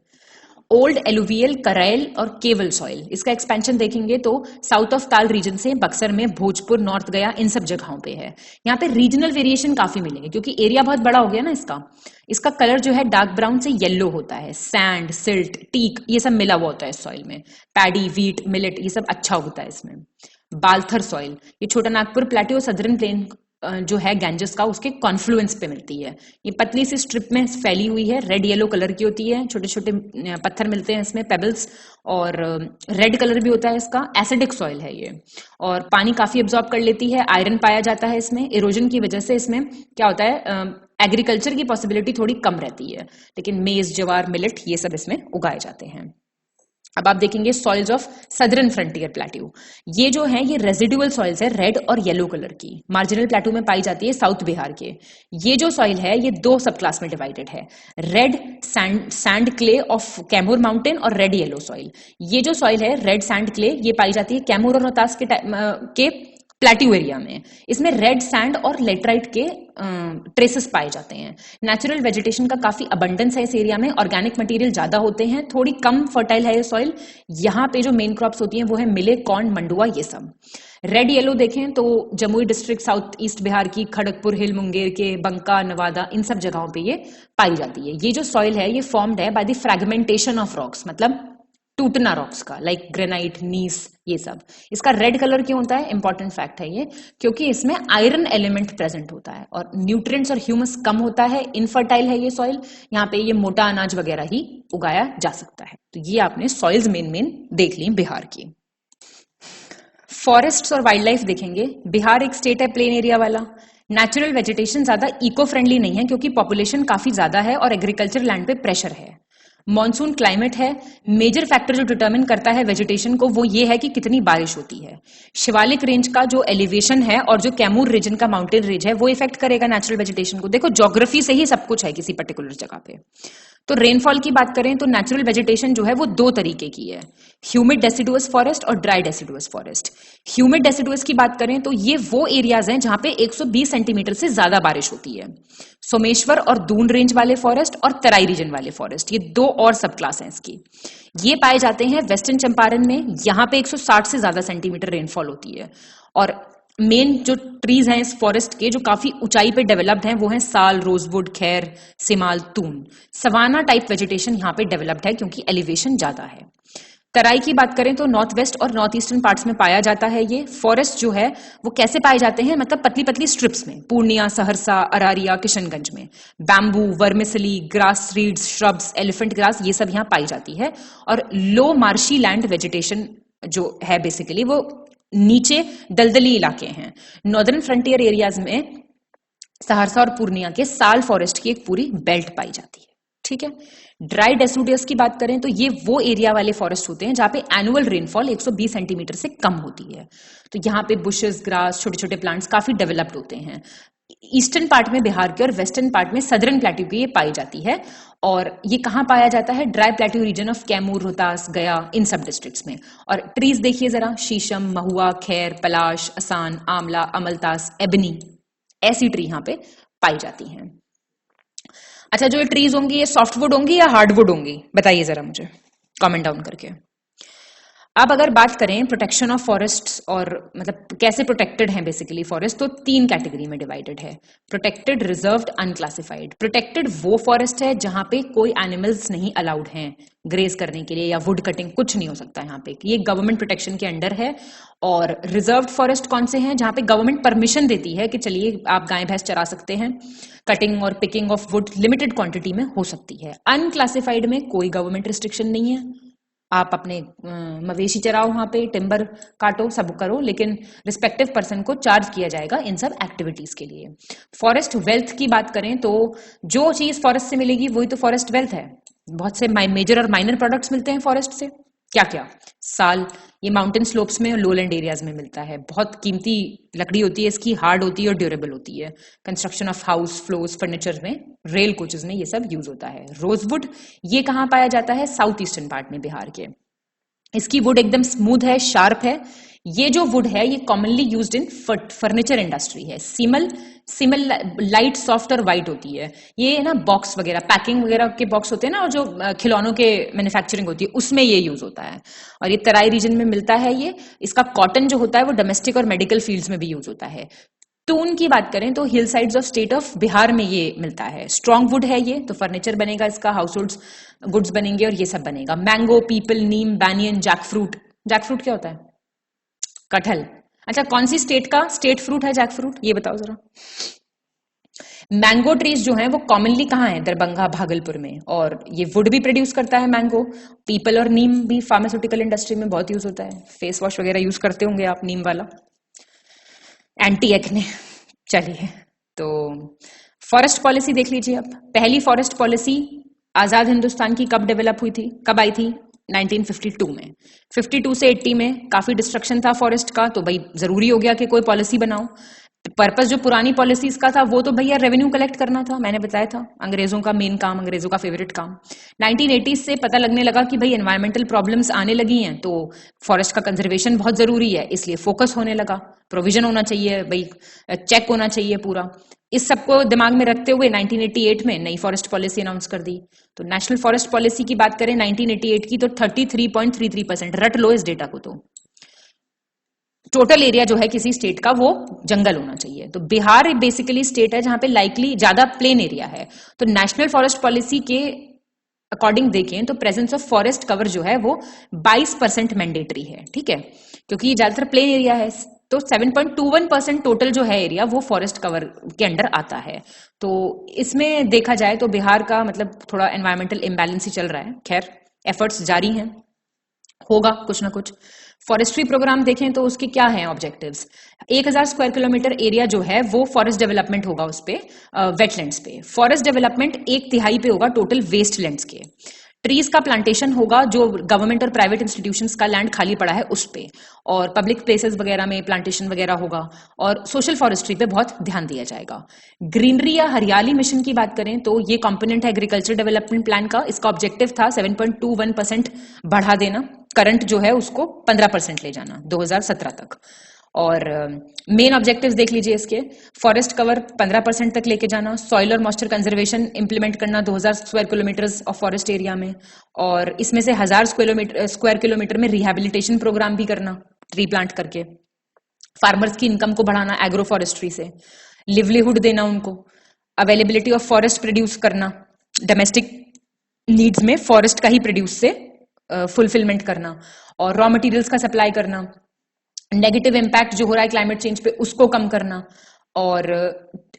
ओल्ड एलुवियल, करैल और केवल सॉइल, इसका एक्सपेंशन देखेंगे तो साउथ ऑफ ताल रीजन से बक्सर में, भोजपुर, नॉर्थ गया, इन सब जगहों पे है। यहाँ पे रीजनल वेरिएशन काफी मिलेंगे, क्योंकि एरिया बहुत बड़ा हो गया ना इसका कलर जो है डार्क ब्राउन से येलो होता है। सैंड, सिल्ट, टीक ये सब मिला हुआ होता है सॉइल में। पैडी, व्हीट, मिलेट ये सब अच्छा होता है इसमें। बाल्थर सॉइल, ये छोटा नागपुर प्लेट्यू, सदर्न प्लेन जो है गैंजेस का, उसके कॉन्फ्लुएंस पे मिलती है। ये पतली सी स्ट्रिप में फैली हुई है, रेड येलो कलर की होती है। छोटे छोटे पत्थर मिलते हैं इसमें, पेबल्स, और रेड कलर भी होता है इसका। एसिडिक सॉइल है ये, और पानी काफी एब्जॉर्ब कर लेती है। आयरन पाया जाता है इसमें। इरोजन की वजह से इसमें क्या होता है, एग्रीकल्चर की पॉसिबिलिटी थोड़ी कम रहती है, लेकिन मेज, जवार, मिलेट ये सब इसमें उगाए जाते हैं। अब आप देखेंगे soils of southern frontier plateau. ये जो है ये रेजिडुअल सॉइल्स है, रेड और येलो कलर की। मार्जिनल प्लेट्यू में पाई जाती है साउथ बिहार के। ये जो सॉइल है ये 2 सब क्लास में डिवाइडेड है। Red sand clay of Kaimur mountain और रेड येलो सॉइल। ये जो सॉइल है रेड सैंड क्ले, ये पाई जाती है कैमूर और रोहतास के प्लेट्यू एरिया में। इसमें रेड सैंड और लेटराइट के ट्रेसेस पाए जाते हैं। नेचुरल वेजिटेशन का काफी अबंडेंस है इस एरिया में। ऑर्गेनिक मटेरियल ज्यादा होते हैं, थोड़ी कम फर्टाइल है ये सॉइल। यहाँ पे जो मेन क्रॉप्स होती हैं वो है मिले, कॉर्न, मंडुआ ये सब। रेड येलो देखें तो Jamui district, south east Bihar की, खड़गपुर हिल, मुंगेर के, बंका, नवादा, इन सब जगहों पे ये पाई जाती है। ये जो सॉइल है ये फॉर्म्ड है by the fragmentation of rocks, मतलब टूटना रॉक्स का, लाइक ग्रेनाइट, नीस ये सब। इसका रेड कलर क्यों होता है? इंपॉर्टेंट फैक्ट है ये, क्योंकि इसमें आयरन एलिमेंट प्रेजेंट होता है और न्यूट्रिएंट्स और ह्यूमस कम होता है। इनफर्टाइल है ये सॉइल, यहाँ पे ये मोटा अनाज वगैरह ही उगाया जा सकता है। तो ये आपने सॉइल्स मेन देख ली बिहार की। फॉरेस्ट्स और वाइल्ड लाइफ देखेंगे। बिहार एक स्टेट है प्लेन एरिया वाला। नेचुरल वेजिटेशन ज्यादा इको फ्रेंडली नहीं है, क्योंकि पॉपुलेशन काफी ज्यादा है और एग्रीकल्चर लैंड पे प्रेशर है। मॉनसून क्लाइमेट है। मेजर फैक्टर जो डिटरमिन करता है वेजिटेशन को वो ये है कि कितनी बारिश होती है। शिवालिक रेंज का जो एलिवेशन है और जो कैमूर रीजन का माउंटेन रेंज है वो इफेक्ट करेगा नेचुरल वेजिटेशन को। देखो ज्योग्राफी से ही सब कुछ है किसी पर्टिकुलर जगह पे। तो रेनफॉल की बात करें तो नेचुरल वेजिटेशन जो है वो दो तरीके की है, ह्यूमिड डेसिडुअस फॉरेस्ट और dry deciduous forest. Humid deciduous की बात करें तो ये वो एरियाज हैं जहां पे 120 सेंटीमीटर से ज्यादा बारिश होती है। सोमेश्वर और दून रेंज वाले फॉरेस्ट और तराई रीजन वाले फॉरेस्ट, ये दो और सब क्लास हैं इसकी। ये पाए जाते हैं वेस्टर्न चंपारण में, यहां पे 160 से ज्यादा सेंटीमीटर रेनफॉल होती है। और मेन जो ट्रीज हैं इस फॉरेस्ट के जो काफी ऊंचाई पे डेवलप्ड हैं वो हैं साल, रोजवुड, खैर, सिमाल, तून। सवाना टाइप वेजिटेशन यहाँ पे डेवलप्ड है क्योंकि एलिवेशन ज्यादा है। तराई की बात करें तो नॉर्थ वेस्ट और नॉर्थ ईस्टर्न पार्ट्स में पाया जाता है। ये फॉरेस्ट जो है वो कैसे पाए जाते हैं, मतलब पतली पतली स्ट्रिप्स में, पूर्णिया, सहरसा, अरारिया, किशनगंज में। Bamboo, vermicelli, grass reads, shrubs, elephant grass, ये सब यहाँ पाई जाती है। और लो मार्शी लैंड वेजिटेशन जो है बेसिकली वो नीचे दलदली इलाके हैं। नॉर्दर्न फ्रंटियर एरियाज में सहरसा और पूर्णिया के साल फॉरेस्ट की एक पूरी बेल्ट पाई जाती है। ठीक है। ड्राई डेसिडुअस की बात करें तो ये वो एरिया वाले फॉरेस्ट होते हैं जहां पे एनुअल रेनफॉल 120 सेंटीमीटर से कम होती है। तो यहाँ पे बुशेस, ग्रास, छोटे छोटे प्लांट्स काफी डेवलप्ड होते हैं। ईस्टर्न पार्ट में बिहार के और वेस्टर्न पार्ट में सदर्न प्लेट्यू की ये पाई जाती है। और ये कहाँ पाया जाता है, dry plateau region of Kaimur, Rohtas, गया, इन सब डिस्ट्रिक्ट्स में। और ट्रीज देखिए जरा, शीशम, महुआ, खैर, पलाश, असान, आमला, अमलतास, एबनी, ऐसी ट्री यहाँ पे पाई जाती हैं। अच्छा, जो ये ट्रीज होंगी ये सॉफ्टवुड होंगी या हार्डवुड होंगी, बताइए जरा मुझे कमेंट डाउन करके। अब अगर बात करें प्रोटेक्शन ऑफ फॉरेस्ट्स और मतलब कैसे प्रोटेक्टेड हैं बेसिकली फॉरेस्ट, तो 3 कैटेगरी में डिवाइडेड है, प्रोटेक्टेड, रिजर्व्ड, अनक्लासिफाइड। प्रोटेक्टेड वो फॉरेस्ट है जहां पे कोई एनिमल्स नहीं अलाउड हैं ग्रेज करने के लिए या वुड कटिंग कुछ नहीं हो सकता यहाँ पे, ये गवर्नमेंट प्रोटेक्शन के अंडर है। और रिजर्व्ड फॉरेस्ट कौन से हैं, जहां पे गवर्नमेंट परमिशन देती है कि चलिए आप गाय भैंस चरा सकते हैं, कटिंग और picking of would limited quantity में हो सकती है। अनक्लासिफाइड में कोई गवर्नमेंट रिस्ट्रिक्शन नहीं है, आप अपने मवेशी चराओ, वहां पे टिम्बर काटो, सब करो, लेकिन रिस्पेक्टिव पर्सन को चार्ज किया जाएगा इन सब एक्टिविटीज के लिए। फॉरेस्ट वेल्थ की बात करें तो जो चीज फॉरेस्ट से मिलेगी वही तो फॉरेस्ट वेल्थ है। बहुत से मेजर और माइनर प्रोडक्ट्स मिलते हैं फॉरेस्ट से। क्या क्या, साल, ये माउंटेन स्लोप्स में और लोलैंड एरियाज में मिलता है। बहुत कीमती लकड़ी होती है इसकी, हार्ड होती है और ड्यूरेबल होती है। Construction of house, floors, furniture में, रेल कोचेस में ये सब यूज होता है। रोजवुड, ये कहाँ पाया जाता है, साउथ ईस्टर्न पार्ट में बिहार के। इसकी वुड एकदम स्मूथ है, शार्प है। ये जो वुड है ये commonly used in furniture industry है। सिमल लाइट, सॉफ्ट और वाइट होती है। ये ना बॉक्स वगैरह, पैकिंग वगैरह के बॉक्स होते हैं ना, और जो खिलौनों के मैन्युफैक्चरिंग होती है उसमें ये यूज होता है। और ये तराई रीजन में मिलता है ये। इसका कॉटन जो होता है वो डोमेस्टिक और मेडिकल फील्ड्स में भी यूज होता है। टून की बात करें तो hill sides of state of Bihar में ये मिलता है। स्ट्रॉन्ग वुड है ये, तो फर्नीचर बनेगा इसका, हाउस होल्ड्स गुड्स बनेंगे और ये सब बनेगा। मैंगो, पीपल, नीम, बैनियन, जैकफ्रूट। जैकफ्रूट क्या होता है, कटहल। अच्छा, कौन सी स्टेट का स्टेट फ्रूट है जैकफ्रूट, ये बताओ जरा। मैंगो ट्रीज जो हैं वो कॉमनली कहाँ है, दरभंगा, भागलपुर में। और ये वुड भी प्रोड्यूस करता है मैंगो। पीपल और नीम भी फार्मास्यूटिकल इंडस्ट्री में बहुत यूज होता है। फेस वॉश वगैरह यूज करते होंगे आप नीम वाला, एंटी एक्ने। चलिए, तो फॉरेस्ट पॉलिसी देख लीजिए आप। पहली फॉरेस्ट पॉलिसी आजाद हिंदुस्तान की कब डेवलप हुई थी, कब आई थी, 1952 में। 52 से 80 में काफी डिस्ट्रक्शन था फॉरेस्ट का, तो भाई जरूरी हो गया कि कोई पॉलिसी बनाओ। पर्पस जो पुरानी पॉलिसीज का था वो तो भैया रेवेन्यू कलेक्ट करना था, मैंने बताया था, अंग्रेजों का मेन काम, अंग्रेजों का फेवरेट काम। 1980 से पता लगने लगा कि भाई एनवायरमेंटल प्रॉब्लम्स आने लगी हैं, तो फॉरेस्ट का कंजर्वेशन बहुत जरूरी है, इसलिए फोकस होने लगा। प्रोविजन होना चाहिए भाई, चेक होना चाहिए पूरा। इस सबको दिमाग में रखते हुए 1988 में नई फॉरेस्ट पॉलिसी अनाउंस कर दी। तो नेशनल फॉरेस्ट पॉलिसी की बात करें 1988 की, तो 33.33%, रट लो इस डेटा को, तो टोटल एरिया जो है किसी स्टेट का वो जंगल होना चाहिए। तो बिहार बेसिकली स्टेट है जहां पे लाइकली ज्यादा प्लेन एरिया है। तो नेशनल फॉरेस्ट पॉलिसी के अकॉर्डिंग देखें तो प्रेजेंस ऑफ फॉरेस्ट कवर जो है वो 22% मैंडेटरी है, ठीक है, क्योंकि ये ज्यादातर प्लेन एरिया है। तो 7.21% टोटल जो है एरिया वो फॉरेस्ट कवर के अंडर आता है। तो इसमें देखा जाए तो बिहार का मतलब थोड़ा एनवायरमेंटल इम्बैलेंस ही चल रहा है। खैर, एफर्ट्स जारी हैं, होगा कुछ ना कुछ। फॉरेस्ट्री प्रोग्राम देखें तो उसके क्या हैं ऑब्जेक्टिव्स। 1000 स्क्वायर किलोमीटर एरिया जो है वो फॉरेस्ट डेवलपमेंट होगा, उस पे वेटलैंड्स पे। फॉरेस्ट डेवलपमेंट 1/3 पे होगा टोटल वेस्टलैंड्स के। ट्रीज का प्लांटेशन होगा जो गवर्नमेंट और प्राइवेट इंस्टीट्यूशंस का लैंड खाली पड़ा है उस पे, और पब्लिक प्लेसेस वगैरह में प्लांटेशन वगैरह होगा, और सोशल फॉरेस्ट्री पे बहुत ध्यान दिया जाएगा। ग्रीनरी या हरियाली मिशन की बात करें तो ये कंपोनेंट है एग्रीकल्चर डेवलपमेंट प्लान का। इसका ऑब्जेक्टिव था 7.21% बढ़ा देना, करंट जो है उसको 15% ले जाना 2017 तक। और मेन ऑब्जेक्टिव्स देख लीजिए इसके, फॉरेस्ट कवर 15% तक लेके जाना, सॉइल और मॉइस्चर कंजर्वेशन इंप्लीमेंट करना 2000 square kilometres of forest area में, और इसमें से 1000 स्क्वायर किलोमीटर में रिहैबिलिटेशन प्रोग्राम भी करना ट्री प्लांट करके, फार्मर्स की इनकम को बढ़ाना एग्रो फॉरेस्ट्री से, लिवलीहुड देना उनको, अवेलेबिलिटी ऑफ फॉरेस्ट प्रोड्यूस करना, डोमेस्टिक नीड्स में फॉरेस्ट का ही प्रोड्यूस से फुलफिलमेंट करना, और रॉ मटेरियल्स का सप्लाई करना, नेगेटिव इम्पैक्ट जो हो रहा है क्लाइमेट चेंज पे उसको कम करना, और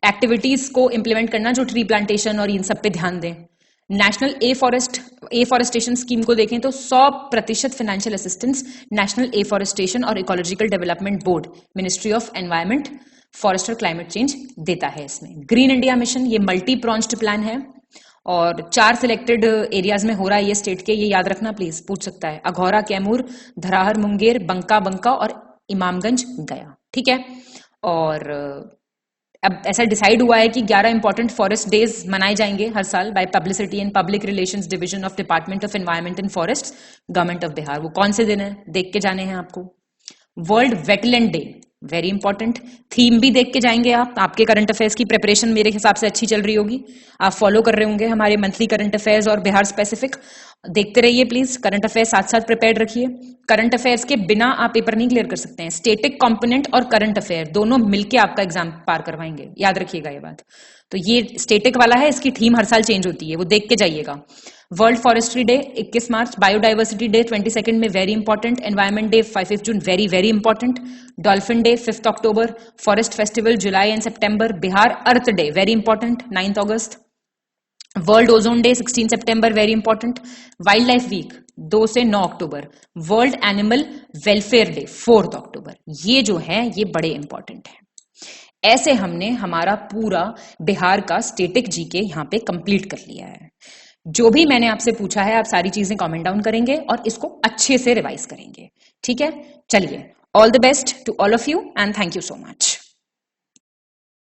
एक्टिविटीज को इंप्लीमेंट करना जो ट्री प्लांटेशन और इन सब पे ध्यान दें। नेशनल एफॉरेस्टेशन स्कीम को देखें तो 100% फाइनेंशियल असिस्टेंस नेशनल एफॉरेस्टेशन और ecological development board, ministry of environment, forest और क्लाइमेट चेंज देता है इसमें। ग्रीन इंडिया मिशन ये मल्टी प्रॉन्ज्ड प्लान है, और 4 सिलेक्टेड एरियाज में हो रहा है ये स्टेट के, ये याद रखना प्लीज, पूछ सकता है। अघौरा, कैमूर, धराहर, मुंगेर, बंका और इमामगंज, गया, ठीक है। और अब ऐसा डिसाइड हुआ है कि 11 इंपॉर्टेंट फॉरेस्ट डेज मनाए जाएंगे हर साल by publicity and public relations division of department of environment and forest, government of Bihar. वो कौन से दिन है देख के जाने हैं आपको। World wetland day, very important, theme भी देख के जाएंगे आप। आपके करंट अफेयर्स की प्रिपरेशन मेरे हिसाब से अच्छी चल रही होगी, आप फॉलो कर रहे होंगे हमारे मंथली करंट अफेयर्स और बिहार स्पेसिफिक। देखते रहिए प्लीज, करंट अफेयर्स साथ साथ प्रिपेयर रखिए। करंट अफेयर्स के बिना आप पेपर नहीं क्लियर कर सकते हैं। स्टेटिक कंपोनेंट और करंट अफेयर दोनों मिलके आपका एग्जाम पार करवाएंगे, याद रखिएगा ये बात। तो ये स्टेटिक वाला है, इसकी थीम हर साल चेंज होती है, वो देख के जाइएगा। World forestry day 21 March, biodiversity day 22 May very important, environment day 5 June very very important, dolphin day 5 October, forest festival July and September, Bihar earth day very important 9 August, world ozone day 16 September very important, wildlife week 2 से 9 October, world animal welfare day 4 October. ये जो है ये बड़े इंपॉर्टेंट है। ऐसे हमने हमारा पूरा बिहार का स्टेटिक जीके यहाँ पे कंप्लीट कर लिया है। जो भी मैंने आपसे पूछा है आप सारी चीजें कमेंट डाउन करेंगे और इसको अच्छे से रिवाइज करेंगे, ठीक है। चलिए, all the best to all of you and thank you so much.